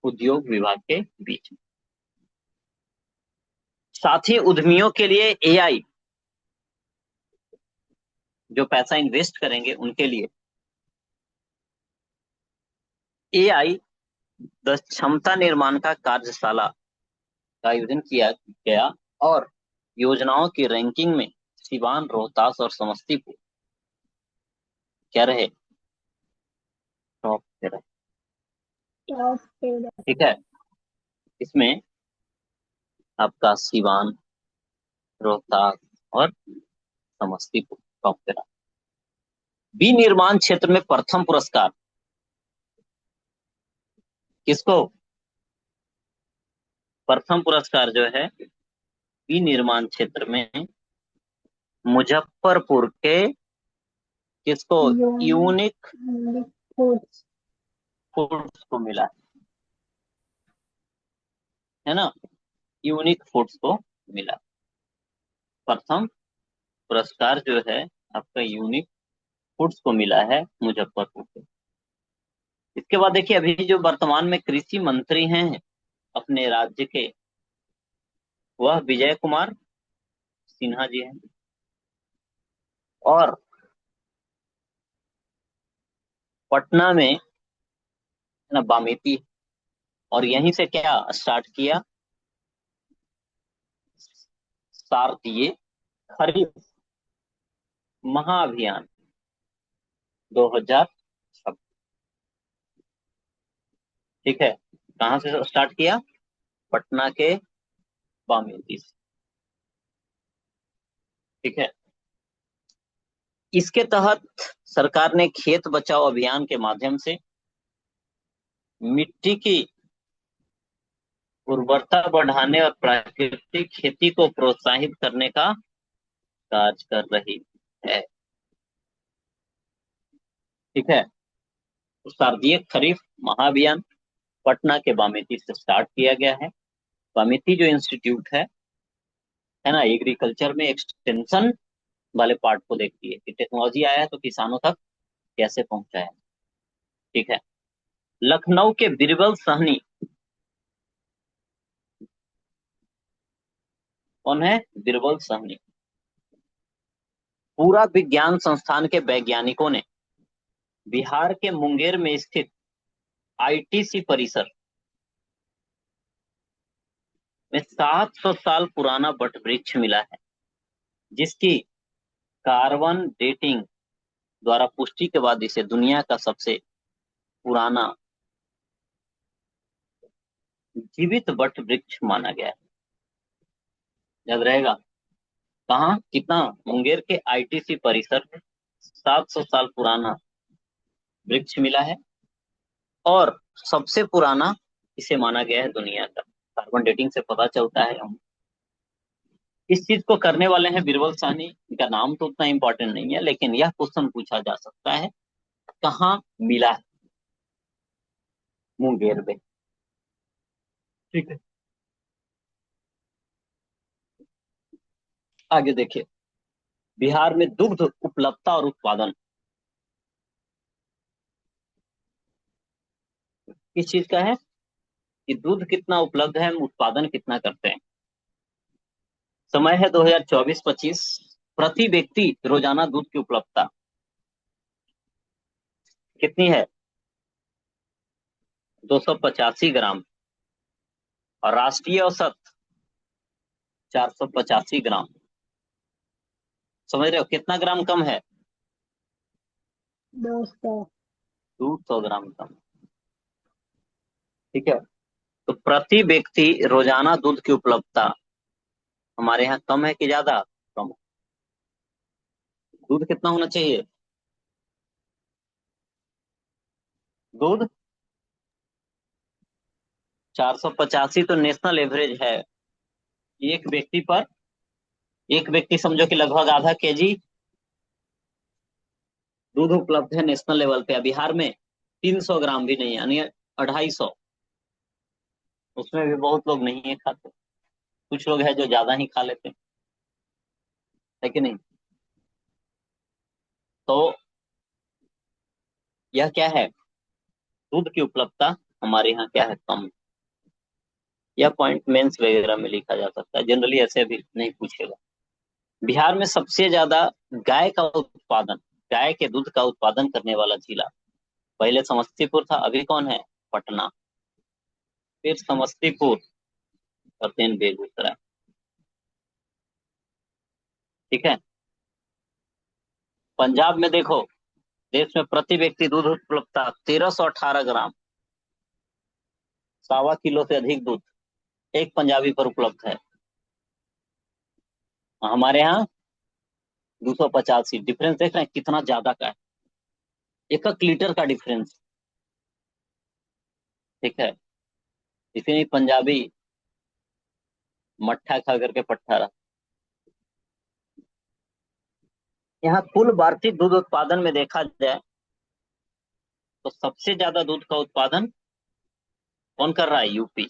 उद्योग विभाग के बीच। साथ ही उद्यमियों के लिए एआई, जो पैसा इन्वेस्ट करेंगे उनके लिए एआई क्षमता निर्माण का कार्यशाला का आयोजन किया गया, और योजनाओं की रैंकिंग में सिवान, रोहतास और समस्तीपुर क्या रहे? टॉप पे रहे, टॉप पे। ठीक है। इसमें आपका सिवान, रोहतास और समस्तीपुर टॉप पे रहा। विनिर्माण क्षेत्र में प्रथम पुरस्कार किसको? प्रथम पुरस्कार जो है विनिर्माण क्षेत्र में मुजफ्फरपुर के किसको? Unique unique foods. फूड्स को मिला है ना, यूनिक फूड्स को मिला प्रथम पुरस्कार जो है आपका यूनिक फूड्स को मिला है मुजफ्फरपुर को। इसके बाद देखिए अभी जो वर्तमान में कृषि मंत्री हैं अपने राज्य के, वह विजय कुमार सिन्हा जी हैं। और पटना में है ना बामेती, और यहीं से क्या स्टार्ट किया? शारदीय खरीफ महाअभियान 2026, ठीक है। कहाँ से स्टार्ट किया? पटना के बामेती से, ठीक है। इसके तहत सरकार ने खेत बचाओ अभियान के माध्यम से मिट्टी की उर्वरता बढ़ाने और प्राकृतिक खेती को प्रोत्साहित करने का कार्य कर रही है, ठीक है। तो शारदीय खरीफ महाअभियान पटना के बामेती से स्टार्ट किया गया है। बामेती जो इंस्टीट्यूट है ना, एग्रीकल्चर में एक्सटेंशन वाले पार्ट को देखती है कि टेक्नोलॉजी आया है तो किसानों तक कैसे पहुंचाया, ठीक है। लखनऊ के बीरबल साहनी, कौन है? बीरबल साहनी। पूरा विज्ञान संस्थान के वैज्ञानिकों ने बिहार के मुंगेर में स्थित आईटीसी परिसर में 700 साल पुराना वट वृक्ष मिला है, जिसकी कार्बन डेटिंग द्वारा पुष्टि के बाद इसे दुनिया का सबसे पुराना जीवित वट वृक्ष माना गया है। याद रहेगा, कहाँ कितना? मुंगेर के आईटीसी परिसर में 700 साल पुराना वृक्ष मिला है, और सबसे पुराना इसे माना गया है दुनिया का। कार्बन डेटिंग से पता चलता है हम इस चीज को करने वाले हैं बीरबल साहनी। इनका नाम तो उतना इंपॉर्टेंट नहीं है, लेकिन यह क्वेश्चन पूछा जा सकता है कहाँ मिला है? मुंगेर में। ठीक है, आगे देखिए। बिहार में दुग्ध उपलब्धता और उत्पादन किस चीज का है? कि दूध कितना उपलब्ध है, हम उत्पादन कितना करते हैं। समय है 2024-25। प्रति व्यक्ति रोजाना दूध की उपलब्धता कितनी है? 285 ग्राम। और राष्ट्रीय औसत 485 ग्राम। समझ रहे हो कितना ग्राम कम है? 200। 200 ग्राम कम। ठीक है, तो प्रति व्यक्ति रोजाना दूध की उपलब्धता हमारे यहाँ कम है कि ज्यादा? कम। दूध कितना होना चाहिए? दूध 485 तो नेशनल एवरेज है। एक व्यक्ति पर, एक व्यक्ति समझो कि लगभग आधा केजी दूध उपलब्ध है नेशनल लेवल पे। बिहार में 300 ग्राम भी नहीं, यानी 250। उसमें भी बहुत लोग नहीं है खाते, कुछ लोग हैं जो ज्यादा ही खा लेते हैं, है कि नहीं? तो यह क्या है? दूध की उपलब्धता हमारे यहाँ क्या है? कम। यह पॉइंट मेंस वगैरह में लिखा जा सकता है, जनरली ऐसे भी नहीं पूछेगा। बिहार में सबसे ज्यादा गाय का उत्पादन, गाय के दूध का उत्पादन करने वाला जिला, पहले समस्तीपुर था, अभी कौन है? पटना। फिर समस्तीपुर और फिर बेगूसराय। ठीक है। पंजाब में देखो, देश में प्रति व्यक्ति दूध उपलब्धता 1318 ग्राम। 1.25 किलो से अधिक दूध एक पंजाबी पर उपलब्ध है। हमारे यहाँ 285। डिफरेंस देख रहे हैं कितना ज्यादा का है? 1 लीटर का डिफरेंस। ठीक है, इसीलिए पंजाबी मट्ठा खा करके पट्ठा रहा। यहाँ कुल वार्षिक दूध उत्पादन में देखा जाए तो सबसे ज्यादा दूध का उत्पादन कौन कर रहा है? यूपी।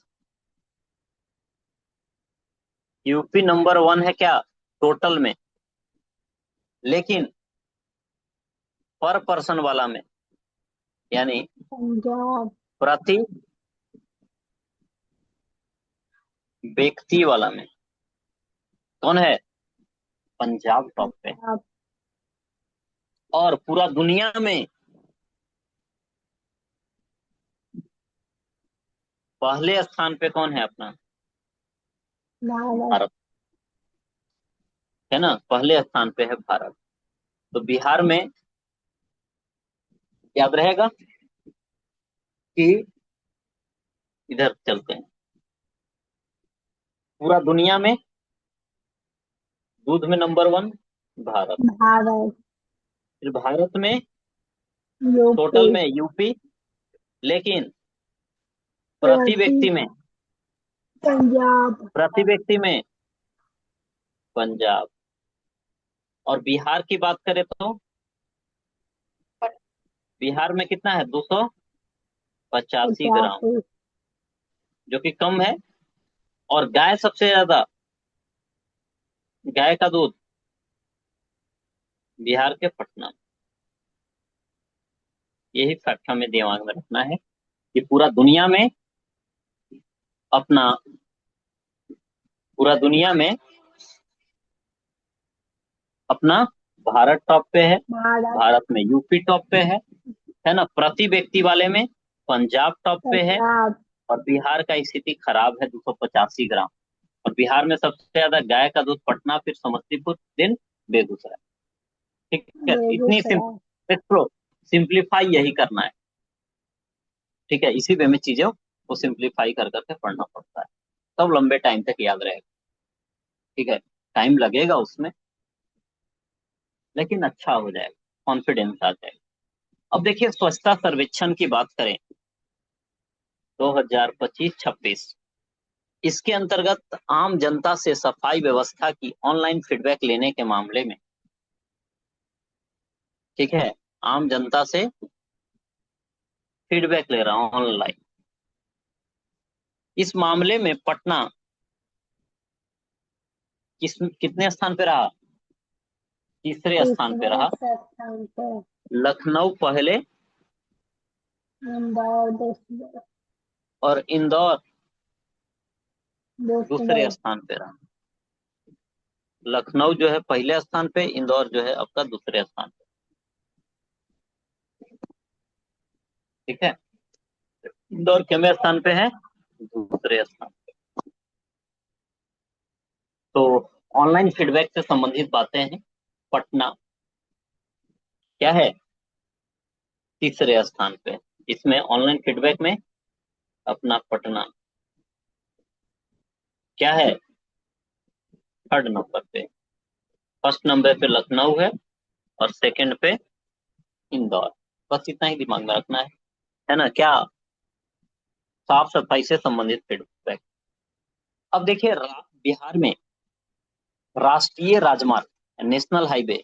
यूपी नंबर 1 है क्या टोटल में? लेकिन पर पर्सन वाला में, यानी पंजाब। प्रति व्यक्ति वाला में कौन है? पंजाब टॉप पे है। पंजाब। और पूरा दुनिया में पहले स्थान पे कौन है अपना? भारत। भारत। है ना, पहले स्थान पे है भारत। तो बिहार में याद रहेगा कि इधर चलते हैं, पूरा दुनिया में दूध में नंबर 1 भारत। भारत। फिर भारत में यूपी। टोटल में यूपी। लेकिन प्रति प्रति व्यक्ति में, पंजाब। प्रति व्यक्ति में पंजाब। और बिहार की बात करें तो बिहार में कितना है? 285 ग्राम, 85। जो कि कम है। और गाय सबसे ज्यादा, गाय का दूध बिहार के पटना। यही फैक्ट हमें दिमाग में रखना है कि अपना पूरा दुनिया में अपना भारत टॉप पे है। भारत। भारत में यूपी टॉप पे है ना? प्रति व्यक्ति वाले में पंजाब टॉप पे है। पंजाब। और बिहार का स्थिति खराब है, 285 ग्राम। और बिहार में सबसे ज्यादा गाय का दूध पटना, फिर समस्तीपुर, दिन बेगूसराय। ठीक है, इतनी बेगूसराय। सिंप्लीफाई यही करना है। ठीक है, इसी वे में चीजों को सिंप्लीफाई कर करके पढ़ना पड़ता है, तब लंबे टाइम तक याद रहेगा। ठीक है, टाइम लगेगा उसमें, लेकिन अच्छा हो जाएगा, कॉन्फिडेंस आ जाएगा। अब देखिए, स्वच्छता सर्वेक्षण की बात करें 2025-26, इसके अंतर्गत आम जनता से सफाई व्यवस्था की ऑनलाइन फीडबैक लेने के मामले में, ठीक है, आम जनता से फीडबैक ले रहा हूं ऑनलाइन। इस मामले में पटना कितने स्थान पे रहा? तीसरे स्थान पे तीसरे रहा। स्थान पे। लखनऊ पहले इंदौर दूसरे। और इंदौर दूसरे। दूसरे स्थान पे रहा। लखनऊ जो है पहले स्थान पे, इंदौर जो है आपका दूसरे स्थान पे। ठीक है, इंदौर कितने स्थान पे है? दूसरे स्थान। तो ऑनलाइन फीडबैक से संबंधित बातें हैं। पटना क्या है? तीसरे स्थान पे। इसमें ऑनलाइन फीडबैक में अपना पटना क्या है? थर्ड नंबर पे। फर्स्ट नंबर पे लखनऊ है और सेकंड पे इंदौर। बस इतना ही दिमाग में रखना है ना क्या? साफ सफाई से संबंधित फीडबैक। अब देखिए, बिहार में राष्ट्रीय राजमार्ग, नेशनल हाईवे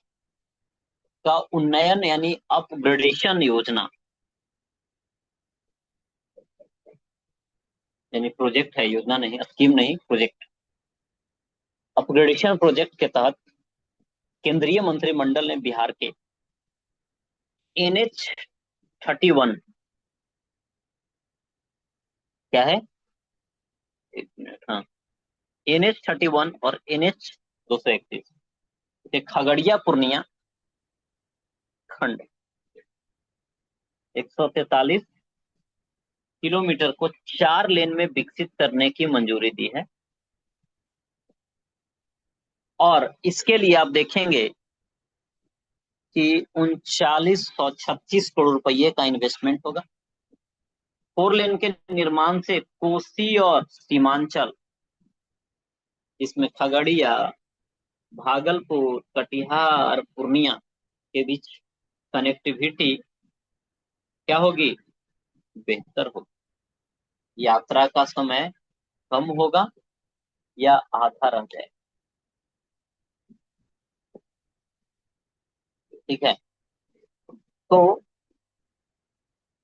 का उन्नयन यानी अपग्रेडेशन योजना, यानी प्रोजेक्ट है, योजना नहीं, स्कीम नहीं, प्रोजेक्ट। अपग्रेडेशन प्रोजेक्ट के तहत केंद्रीय मंत्रिमंडल ने बिहार के NH 31, क्या है, एक मिनट, हाँ, NH 31 और NH 231, खगड़िया पूर्णिया खंड 143 किलोमीटर को 4 लेन में विकसित करने की मंजूरी दी है। और इसके लिए आप देखेंगे कि 3936 करोड़ रुपए का इन्वेस्टमेंट होगा। 4 लेन के निर्माण से कोसी और सीमांचल, इसमें खगड़िया, भागलपुर, कटिहार, पूर्णिया के बीच कनेक्टिविटी क्या होगी? बेहतर होगी। यात्रा का समय कम होगा या आधा रह जाए। ठीक है, तो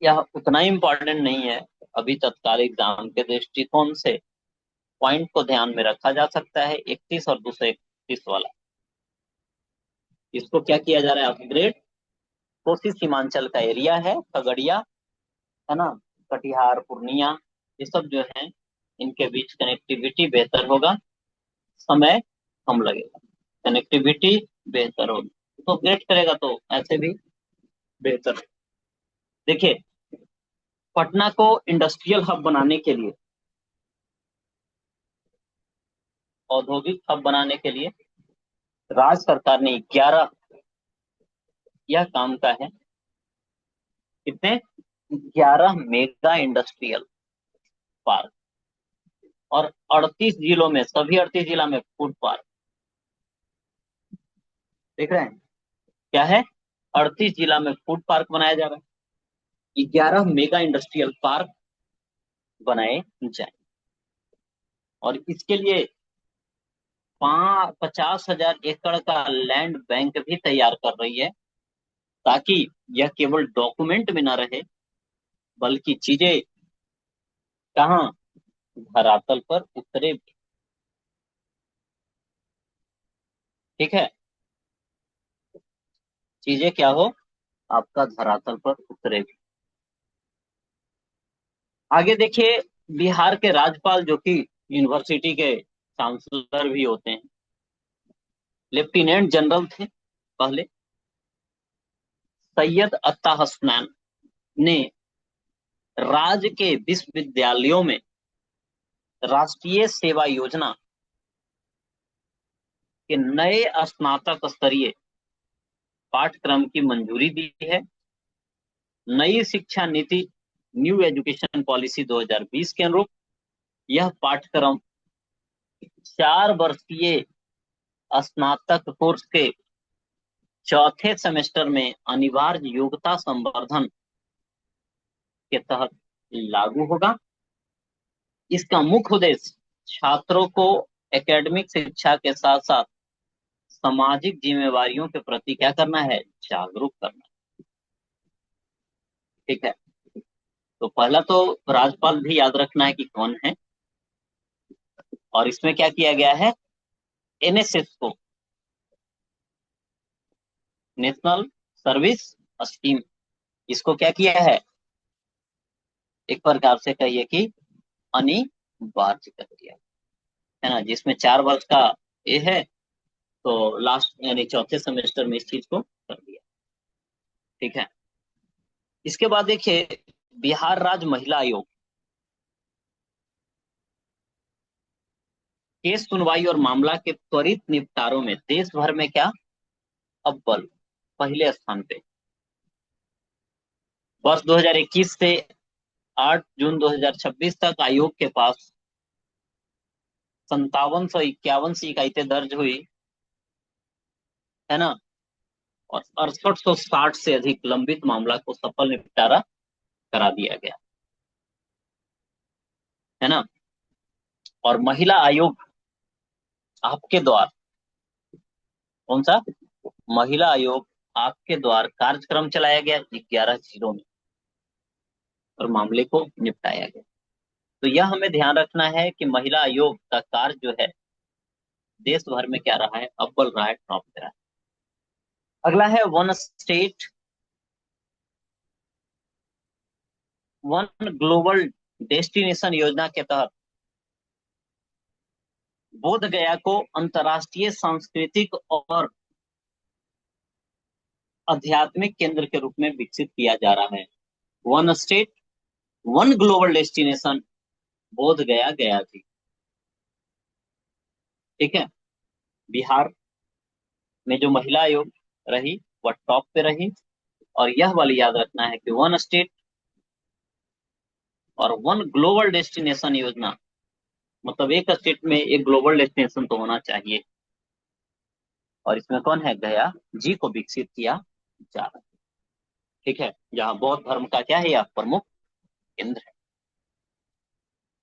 यह उतना इम्पोर्टेंट नहीं है अभी तत्काल एग्जाम के दृष्टिकोण से। पॉइंट को ध्यान में रखा जा सकता है, 31 और 231 वाला। इसको क्या किया जा रहा है? अपग्रेड। कोसी सीमांचल का एरिया है, खगड़िया है ना, कटिहार, पूर्णिया, ये सब जो है, इनके बीच कनेक्टिविटी बेहतर होगा, समय कम लगेगा, कनेक्टिविटी बेहतर होगी। तो अपग्रेड करेगा तो ऐसे भी बेहतर। देखिए, पटना को इंडस्ट्रियल हब बनाने के लिए, औद्योगिक हब बनाने के लिए राज्य सरकार ने 11, यह काम का है, कितने? 11 मेगा इंडस्ट्रियल पार्क, और 38 जिलों में, सभी 38 जिला में फूड पार्क। देख रहे हैं क्या है? 38 जिला में फूड पार्क बनाया जा रहा है। 11 मेगा इंडस्ट्रियल पार्क बनाए जाए, और इसके लिए 50,000 एकड़ का लैंड बैंक भी तैयार कर रही है, ताकि यह केवल डॉक्यूमेंट में ना रहे, बल्कि चीजें कहाँ, धरातल पर उतरे भी। ठीक है, चीजें क्या हो, आपका धरातल पर उतरे भी। आगे देखिए, बिहार के राज्यपाल, जो कि यूनिवर्सिटी के चांसलर भी होते हैं, लेफ्टिनेंट जनरल थे पहले, सैयद अत्ता हसनैन ने राज्य के विश्वविद्यालयों में राष्ट्रीय सेवा योजना के नए स्नातक स्तरीय पाठ्यक्रम की मंजूरी दी है। नई शिक्षा नीति, न्यू एजुकेशन पॉलिसी 2020 के अनुरूप यह पाठ्यक्रम 4 वर्षीय स्नातक कोर्स के चौथे सेमेस्टर में अनिवार्य योग्यता संवर्धन के तहत लागू होगा। इसका मुख्य उद्देश्य छात्रों को एकेडमिक शिक्षा के साथ साथ सामाजिक जिम्मेवारियों के प्रति क्या करना है? जागरूक करना। ठीक है, तो पहला तो राज्यपाल भी याद रखना है कि कौन है। और इसमें क्या किया गया है, एनएसएस को, नेशनल सर्विस स्कीम, इसको क्या किया है, एक प्रकार से कहिए कि अनिवार्य कर दिया है ना, जिसमें 4 वर्ष का ये है, तो लास्ट यानी चौथे सेमेस्टर में इस चीज को कर दिया। ठीक है। इसके बाद देखिए, बिहार राज्य महिला आयोग, केस सुनवाई और मामला के त्वरित निपटारों में देश भर में क्या, अव्वल, पहले स्थान पे। वर्ष 2021 से 8 जून 2026 तक आयोग के पास 5751 शिकायतें दर्ज हुई, है ना, और 6860 से अधिक लंबित मामला को सफल निपटारा करा दिया गया, है ना। और महिला आयोग आपके द्वार, कौन सा, महिला आयोग आपके द्वार कार्यक्रम चलाया गया 11 जिलों में और मामले को निपटाया गया। तो यह हमें ध्यान रखना है कि महिला आयोग का कार्य जो है देश भर में क्या रहा है, अव्वल रहा है, टॉप पे रहा है। अगला है one state one global destination योजना के तहत बोध गया को अंतर्राष्ट्रीय सांस्कृतिक और आध्यात्मिक केंद्र के रूप में विकसित किया जा रहा है। One state one global destination बोध गया गया थी। ठीक है। बिहार में जो महिला आयोग रही वह टॉप पे रही। और यह वाली याद रखना है कि वन स्टेट और वन ग्लोबल डेस्टिनेशन योजना, मतलब एक स्टेट में एक ग्लोबल डेस्टिनेशन तो होना चाहिए, और इसमें कौन है, गया जी को विकसित किया जा रहा है। ठीक है, जहां बौद्ध धर्म का क्या है, यह प्रमुख केंद्र है।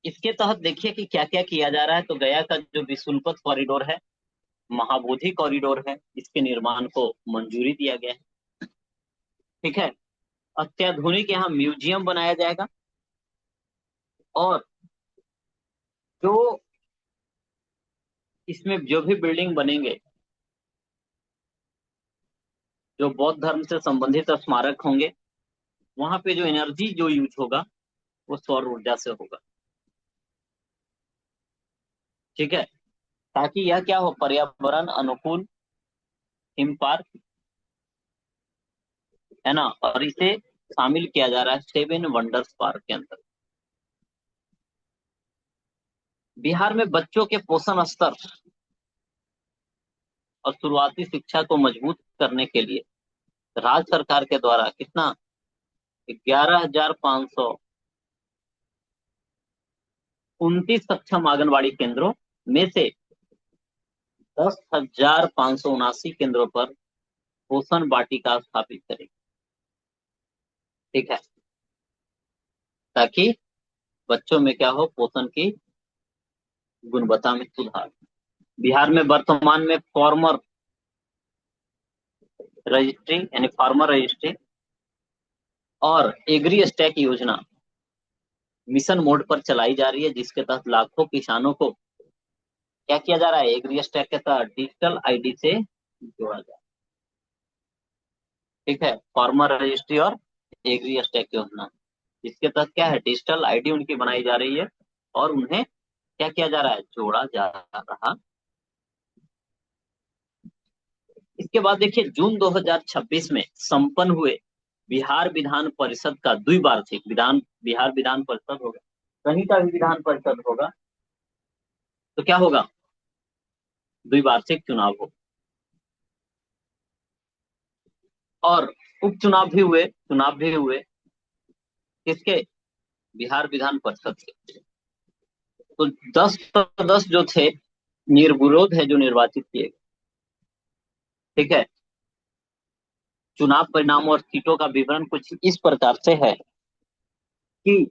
इसके तहत देखिए कि क्या क्या किया जा रहा है। तो गया का जो विशुल्पथ कॉरिडोर है, महाबोधि कॉरिडोर है, इसके निर्माण को मंजूरी दिया गया है। ठीक है। अत्याधुनिक यहाँ म्यूजियम बनाया जाएगा, और जो इसमें जो भी बिल्डिंग बनेंगे, जो बौद्ध धर्म से संबंधित स्मारक होंगे, वहां पे जो एनर्जी जो यूज होगा वो सौर ऊर्जा से होगा। ठीक है, ताकि यह क्या हो, पर्यावरण अनुकूल थीम पार्क, है ना। और इसे शामिल किया जा रहा है 7 वंडर्स पार्क के अंदर। बिहार में बच्चों के पोषण स्तर और शुरुआती शिक्षा को मजबूत करने के लिए राज्य सरकार के द्वारा कितना, 11,529 सक्षम आंगनबाड़ी केंद्रों में से 10,579 केंद्रों पर पोषण वाटिका स्थापित करेगी। ठीक है, ताकि बच्चों में क्या हो, पोषण की गुणवत्ता में सुधार। बिहार में वर्तमान में फार्मर रजिस्ट्री यानी फार्मर रजिस्ट्री और एग्री स्टैक योजना मिशन मोड पर चलाई जा रही है, जिसके तहत लाखों किसानों को क्या किया जा रहा है, एग्री स्टैक के तहत डिजिटल आईडी से जोड़ा जा रहा है। ठीक है, फार्मर रजिस्ट्री और एग्री स्टैक योजना, इसके तहत क्या है, डिजिटल आईडी उनकी बनाई जा रही है और उन्हें क्या किया जा रहा है, जोड़ा जा रहा। इसके बाद देखिए, जून 2026 में संपन्न हुए बिहार विधान परिषद का द्विवार्षिक बिहार विधान परिषद होगा, कहीं का भी विधान परिषद होगा तो क्या होगा, द्विवार्षिक चुनाव हो। और उपचुनाव भी हुए किसके, बिहार विधान परिषद के। तो 10 जो थे निर्विरोध है जो निर्वाचित किए गए। ठीक है, चुनाव परिणाम और सीटों का विवरण कुछ इस प्रकार से है कि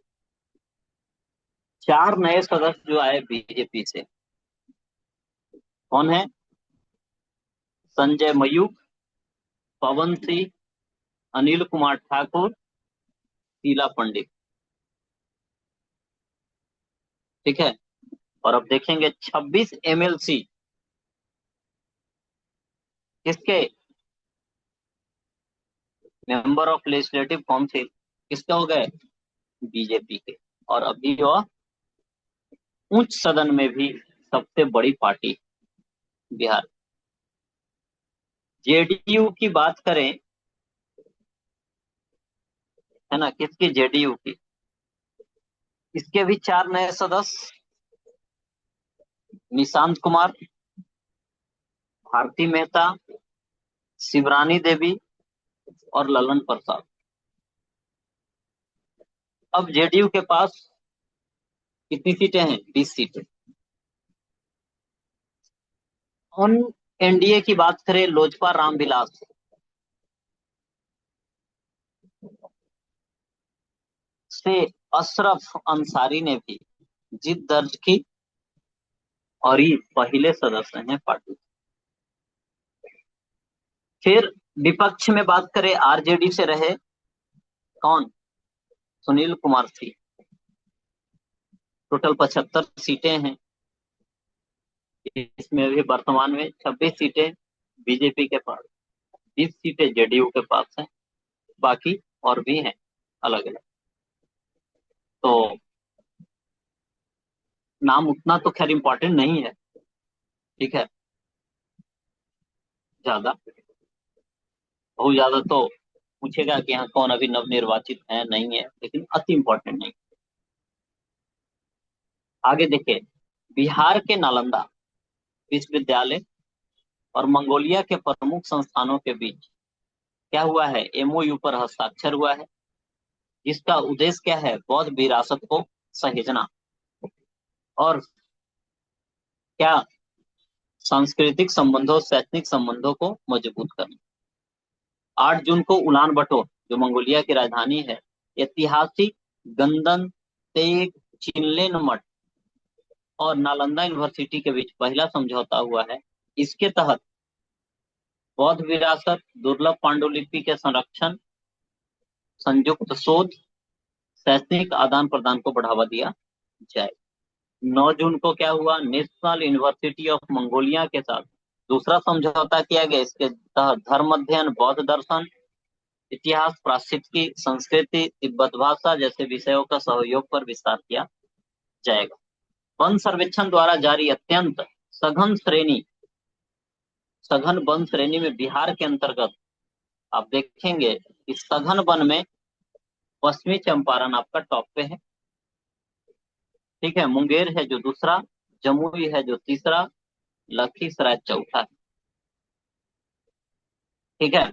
4 नए सदस्य जो आए बीजेपी से, कौन है, संजय मयूख, पवन सिंह, अनिल कुमार ठाकुर, शीला पंडित। ठीक है। और अब देखेंगे 26 एमएलसी किसके, मेंबर ऑफ लेजिस्लेटिव काउंसिल किसके हो गए, बीजेपी के। और अभी वह उच्च सदन में भी सबसे बड़ी पार्टी बिहार। जेडीयू की बात करें, है ना, किसकी, जेडीयू की, इसके भी 4 नए सदस्य, निशांत कुमार, भारती मेहता, शिवरानी देवी और ललन प्रसाद। अब जेडीयू के पास कितनी सीटें हैं, 20 सीटें। उन एनडीए की बात करें, लोजपा रामविलास से अशरफ अंसारी ने भी जीत दर्ज की और ये पहले सदस्य हैं पार्टी। फिर विपक्ष में बात करें, आरजेडी से रहे कौन, सुनील कुमार थी। टोटल 75 सीटें हैं। इसमें भी वर्तमान में 26 सीटें बीजेपी के पास, 20 सीटें जेडीयू के पास हैं, बाकी और भी हैं अलग अलग। तो नाम उतना तो खैर इंपॉर्टेंट नहीं है, ठीक है, ज्यादा, बहुत ज्यादा तो पूछेगा कि यहाँ कौन अभी नवनिर्वाचित है नहीं है, लेकिन अति इंपॉर्टेंट नहीं। आगे देखिए, बिहार के नालंदा विश्वविद्यालय और मंगोलिया के प्रमुख संस्थानों के बीच क्या हुआ है, एमओयू पर हस्ताक्षर हुआ है, जिसका उद्देश्य क्या है, बौद्ध विरासत को सहेजना और क्या, सांस्कृतिक संबंधों, शैक्षणिक संबंधों को मजबूत करना। 8 जून को उलान बटोर, जो मंगोलिया की राजधानी है, ऐतिहासिक गंदन तेग चिनलेन मठ और नालंदा यूनिवर्सिटी के बीच पहला समझौता हुआ है। इसके तहत बौद्ध विरासत, दुर्लभ पांडुलिपि के संरक्षण, संयुक्त शोध, शैक्षणिक आदान प्रदान को बढ़ावा दिया जाए। 9 जून को क्या हुआ, नेशनल यूनिवर्सिटी ऑफ मंगोलिया के साथ दूसरा समझौता किया गया। इसके तहत धर्म अध्ययन, बौद्ध दर्शन, इतिहास, पारिस्थितिकी, संस्कृति, तिब्बत भाषा जैसे विषयों का सहयोग पर विस्तार किया जाएगा। वन सर्वेक्षण द्वारा जारी अत्यंत सघन श्रेणी, सघन वन श्रेणी में बिहार के अंतर्गत आप देखेंगे इस सघन वन में पश्चिमी चंपारण आपका टॉप पे है, ठीक है, मुंगेर है जो दूसरा, जमुई है जो तीसरा, लखीसराय चौथा है, ठीक है।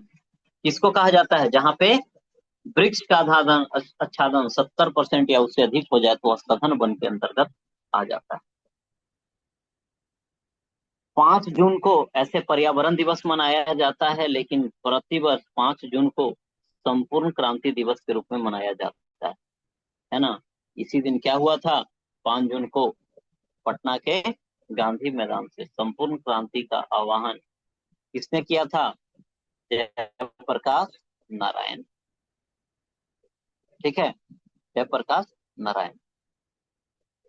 किसको कहा जाता है, जहां पे वृक्ष का आच्छादन 70% या उससे अधिक हो जाए तो सघन वन के अंतर्गत आ जाता है। 5 जून को ऐसे पर्यावरण दिवस मनाया जाता है, लेकिन प्रतिवर्ष 5 जून को संपूर्ण क्रांति दिवस के रूप में मनाया जाता है ना। इसी दिन क्या हुआ था, 5 जून को पटना के गांधी मैदान से संपूर्ण क्रांति का आह्वान किसने किया था, जयप्रकाश नारायण, ठीक है, जयप्रकाश नारायण।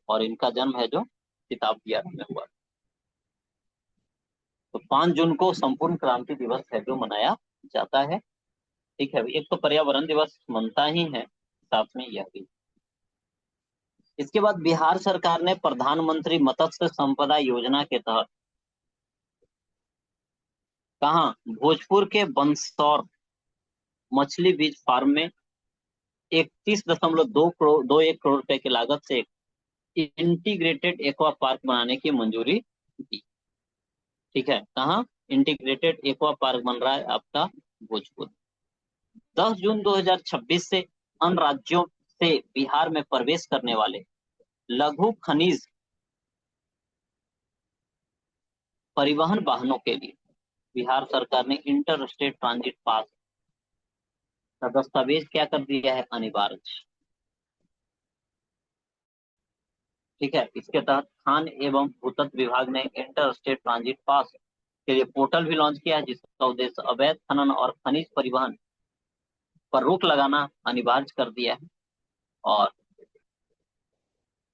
और इनका जन्म है जो किताब दिया में हुआ। तो 5 जून को संपूर्ण क्रांति दिवस है जो मनाया जाता है, ठीक है। एक तो पर्यावरण दिवस मनता ही है, साथ में यह भी। इसके बाद बिहार सरकार ने प्रधानमंत्री मत्स्य संपदा योजना के तहत कहा, भोजपुर के बंसौर मछली बीज फार्म में 31.21 करोड़ रुपए की लागत से एक इंटीग्रेटेड एक्वा पार्क बनाने की मंजूरी दी, ठीक है। कहाँ इंटीग्रेटेड एक्वा पार्क बन रहा है आपका, भोजपुर। 10 जून 2026 से अन्य राज्यों से बिहार में प्रवेश करने वाले लघु खनिज परिवहन वाहनों के लिए बिहार सरकार ने इंटर स्टेट ट्रांजिट पास का दस्तावेज क्या कर दिया है, अनिवार्य, ठीक है। इसके तहत खान एवं भूतत्व विभाग ने इंटर स्टेट ट्रांजिट पास के लिए पोर्टल भी लॉन्च किया है, जिसका उद्देश्य अवैध खनन और खनिज परिवहन पर रोक लगाना अनिवार्य कर दिया है। और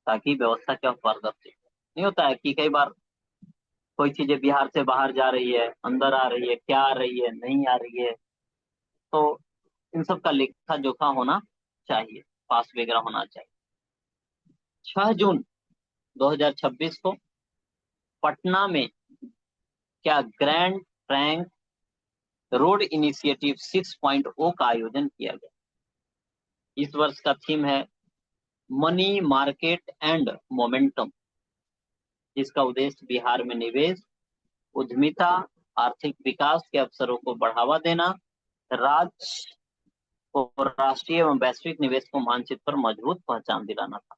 ताकि व्यवस्था क्या पारदर्शी। नहीं होता है कि कई बार कोई चीजें बिहार से बाहर जा रही है, अंदर आ रही है, क्या आ रही है, नहीं आ रही है, तो इन सब का लेखा जोखा होना चाहिए, पास वगैरह होना चाहिए। 6 जून 2026 को पटना में क्या ग्रैंड ट्रैंक रोड इनिशिएटिव 6.0 का आयोजन किया गया। इस वर्ष का थीम है मनी मार्केट एंड मोमेंटम, जिसका उद्देश्य बिहार में निवेश, उद्यमिता, आर्थिक विकास के अवसरों को बढ़ावा देना, राज्य और राष्ट्रीय एवं वैश्विक निवेश को मानचित्र पर मजबूत पहचान दिलाना था।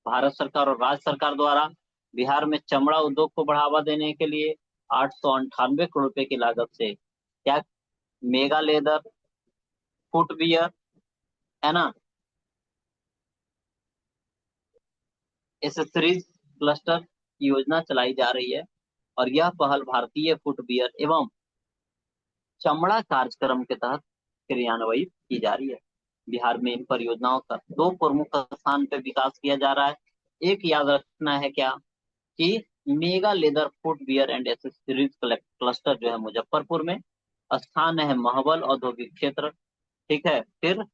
भारत सरकार और राज्य सरकार द्वारा बिहार में चमड़ा उद्योग को बढ़ावा देने के लिए 898 करोड़ रुपए की लागत से क्या मेगा लेदर फुटवियर, है ना, एसेसरीज क्लस्टर की योजना चलाई जा रही है। और यह पहल भारतीय फुटवियर एवं चमड़ा कार्यक्रम के तहत क्रियान्वित की जा रही है। बिहार में इन परियोजनाओं का दो प्रमुख स्थान पे विकास किया जा रहा है। एक याद रखना है क्या कि mega leather footwear and accessories cluster जो है मुजफ्फरपुर में, स्थान है महाबल औद्योगिक क्षेत्र, ठीक है। फिर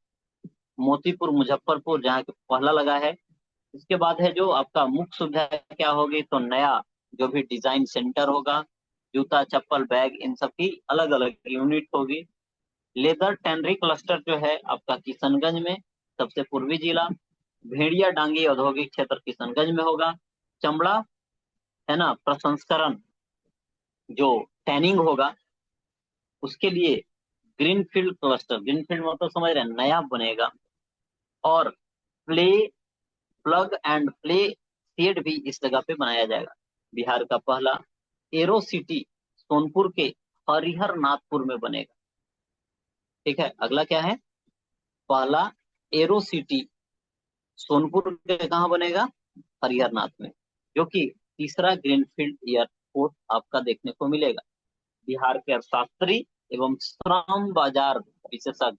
मोतीपुर मुजफ्फरपुर जहाँ के पहला लगा है। इसके बाद है जो आपका मुख्य सुविधा क्या होगी, तो नया जो भी डिजाइन सेंटर होगा, जूता चप्पल बैग इन सब की अलग अलग यूनिट होगी। लेदर टैनरी क्लस्टर जो है आपका किशनगंज में, सबसे पूर्वी जिला। भेड़िया डांगी औद्योगिक क्षेत्र किशनगंज में होगा। चमड़ा, है ना, प्रसंस्करण जो टैनिंग होगा उसके लिए ग्रीनफील्ड क्लस्टर, ग्रीनफील्ड मतलब समझ रहे हैं, नया बनेगा। और play plug and play shed भी इस जगह पे बनाया जाएगा। बिहार का पहला एरो सिटी सोनपुर के हरिहर नाथपुर में बनेगा, ठीक है। अगला क्या है, पहला एरो सिटी सोनपुर के कहाँ बनेगा, हरिहर नाथ में, जो कि तीसरा ग्रीनफील्ड एयरपोर्ट आपका देखने को मिलेगा। बिहार के अर्थशास्त्री एवं श्रम बाजार विशेषज्ञ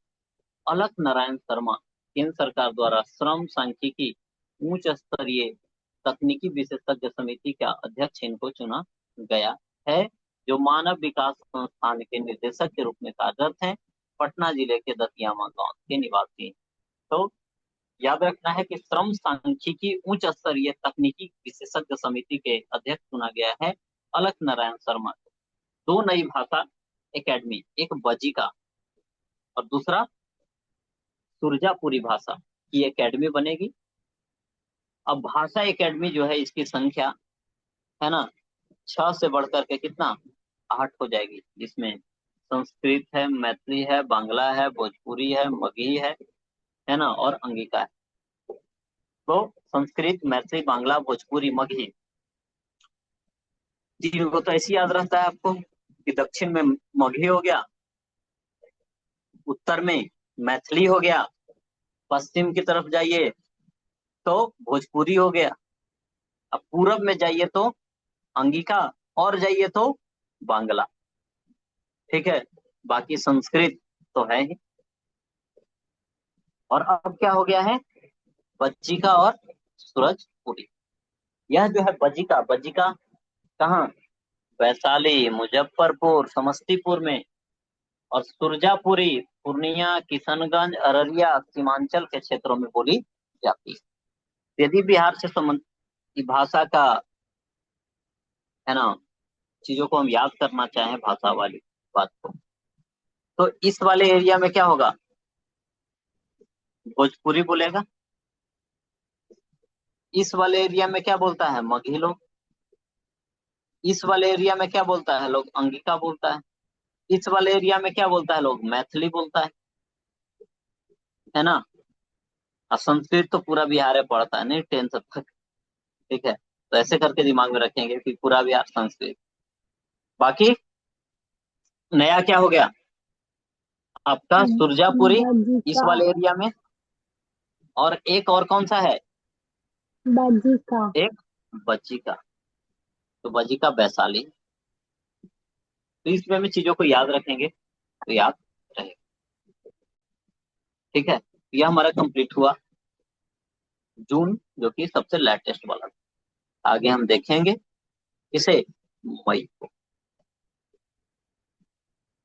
अलख नारायण शर्मा केंद्र सरकार द्वारा श्रम सांख्यिकी उच्च स्तरीय तकनीकी विशेषज्ञ समिति का अध्यक्ष इनको चुना गया है, जो मानव विकास संस्थान के निर्देशक के रूप में कार्यरत हैं। पटना जिले के दतियामा गांव के निवासी हैं। तो याद रखना है कि श्रम सांख्यिकी उच्च स्तरीय तकनीकी विशेषज्ञ समिति के अध्यक्ष चुना गया है अलख नारायण शर्मा। दो नई भाषा एकेडमी, एक बजिका और दूसरा सुरजापुरी भाषा की एकेडमी बनेगी। अब भाषा एकेडमी जो है इसकी संख्या, है ना, 6 से बढ़कर के कितना 8 हो जाएगी, जिसमें संस्कृत है, मैथिली है, बांग्ला है, भोजपुरी है, मगही है ना, और अंगिका है। तो संस्कृत, मैथिली, बांग्ला, भोजपुरी, मगही, तीन को तो ऐसे याद रहता है आपको कि दक्षिण में मगही हो गया, उत्तर में मैथिली हो गया, पश्चिम की तरफ जाइए तो भोजपुरी हो गया, अब पूरब में जाइए तो अंगिका, और जाइए तो बांग्ला, ठीक है। बाकी संस्कृत तो है ही। और अब क्या हो गया है, बज्जिका और सूरजपुरी। यह जो है बज्जिका, बज्जिका कहाँ, वैशाली, मुजफ्फरपुर, समस्तीपुर में। और सुरजापुरी पूर्णिया, किशनगंज, अररिया, सीमांचल के क्षेत्रों में बोली जाती है। यदि बिहार से संबंधित भाषा का, है ना, चीजों को हम याद करना चाहें भाषा वाली बात को, तो इस वाले एरिया में क्या होगा, भोजपुरी बोलेगा। इस वाले एरिया में क्या बोलता है, मगही लोग। इस वाले एरिया में क्या बोलता है लोग, अंगिका बोलता है। इस वाले एरिया में क्या बोलता है लोग, मैथिली बोलता है ना। और संस्कृत तो पूरा बिहार है पढ़ता है, नहीं 10th तक, ठीक है। तो ऐसे करके दिमाग में रखेंगे कि पूरा बिहार संस्कृत। बाकी नया क्या हो गया आपका, सुरजापुरी इस बजिका। वाले एरिया में। और एक और कौन सा है, बजिका। एक बज्जिका, तो बज्जिका वैशाली। तो इस वे में चीजों को याद रखेंगे तो याद रहेगा, ठीक है। यह हमारा कंप्लीट हुआ जून जो कि सबसे लेटेस्ट वाला था। आगे हम देखेंगे किसे, मई को।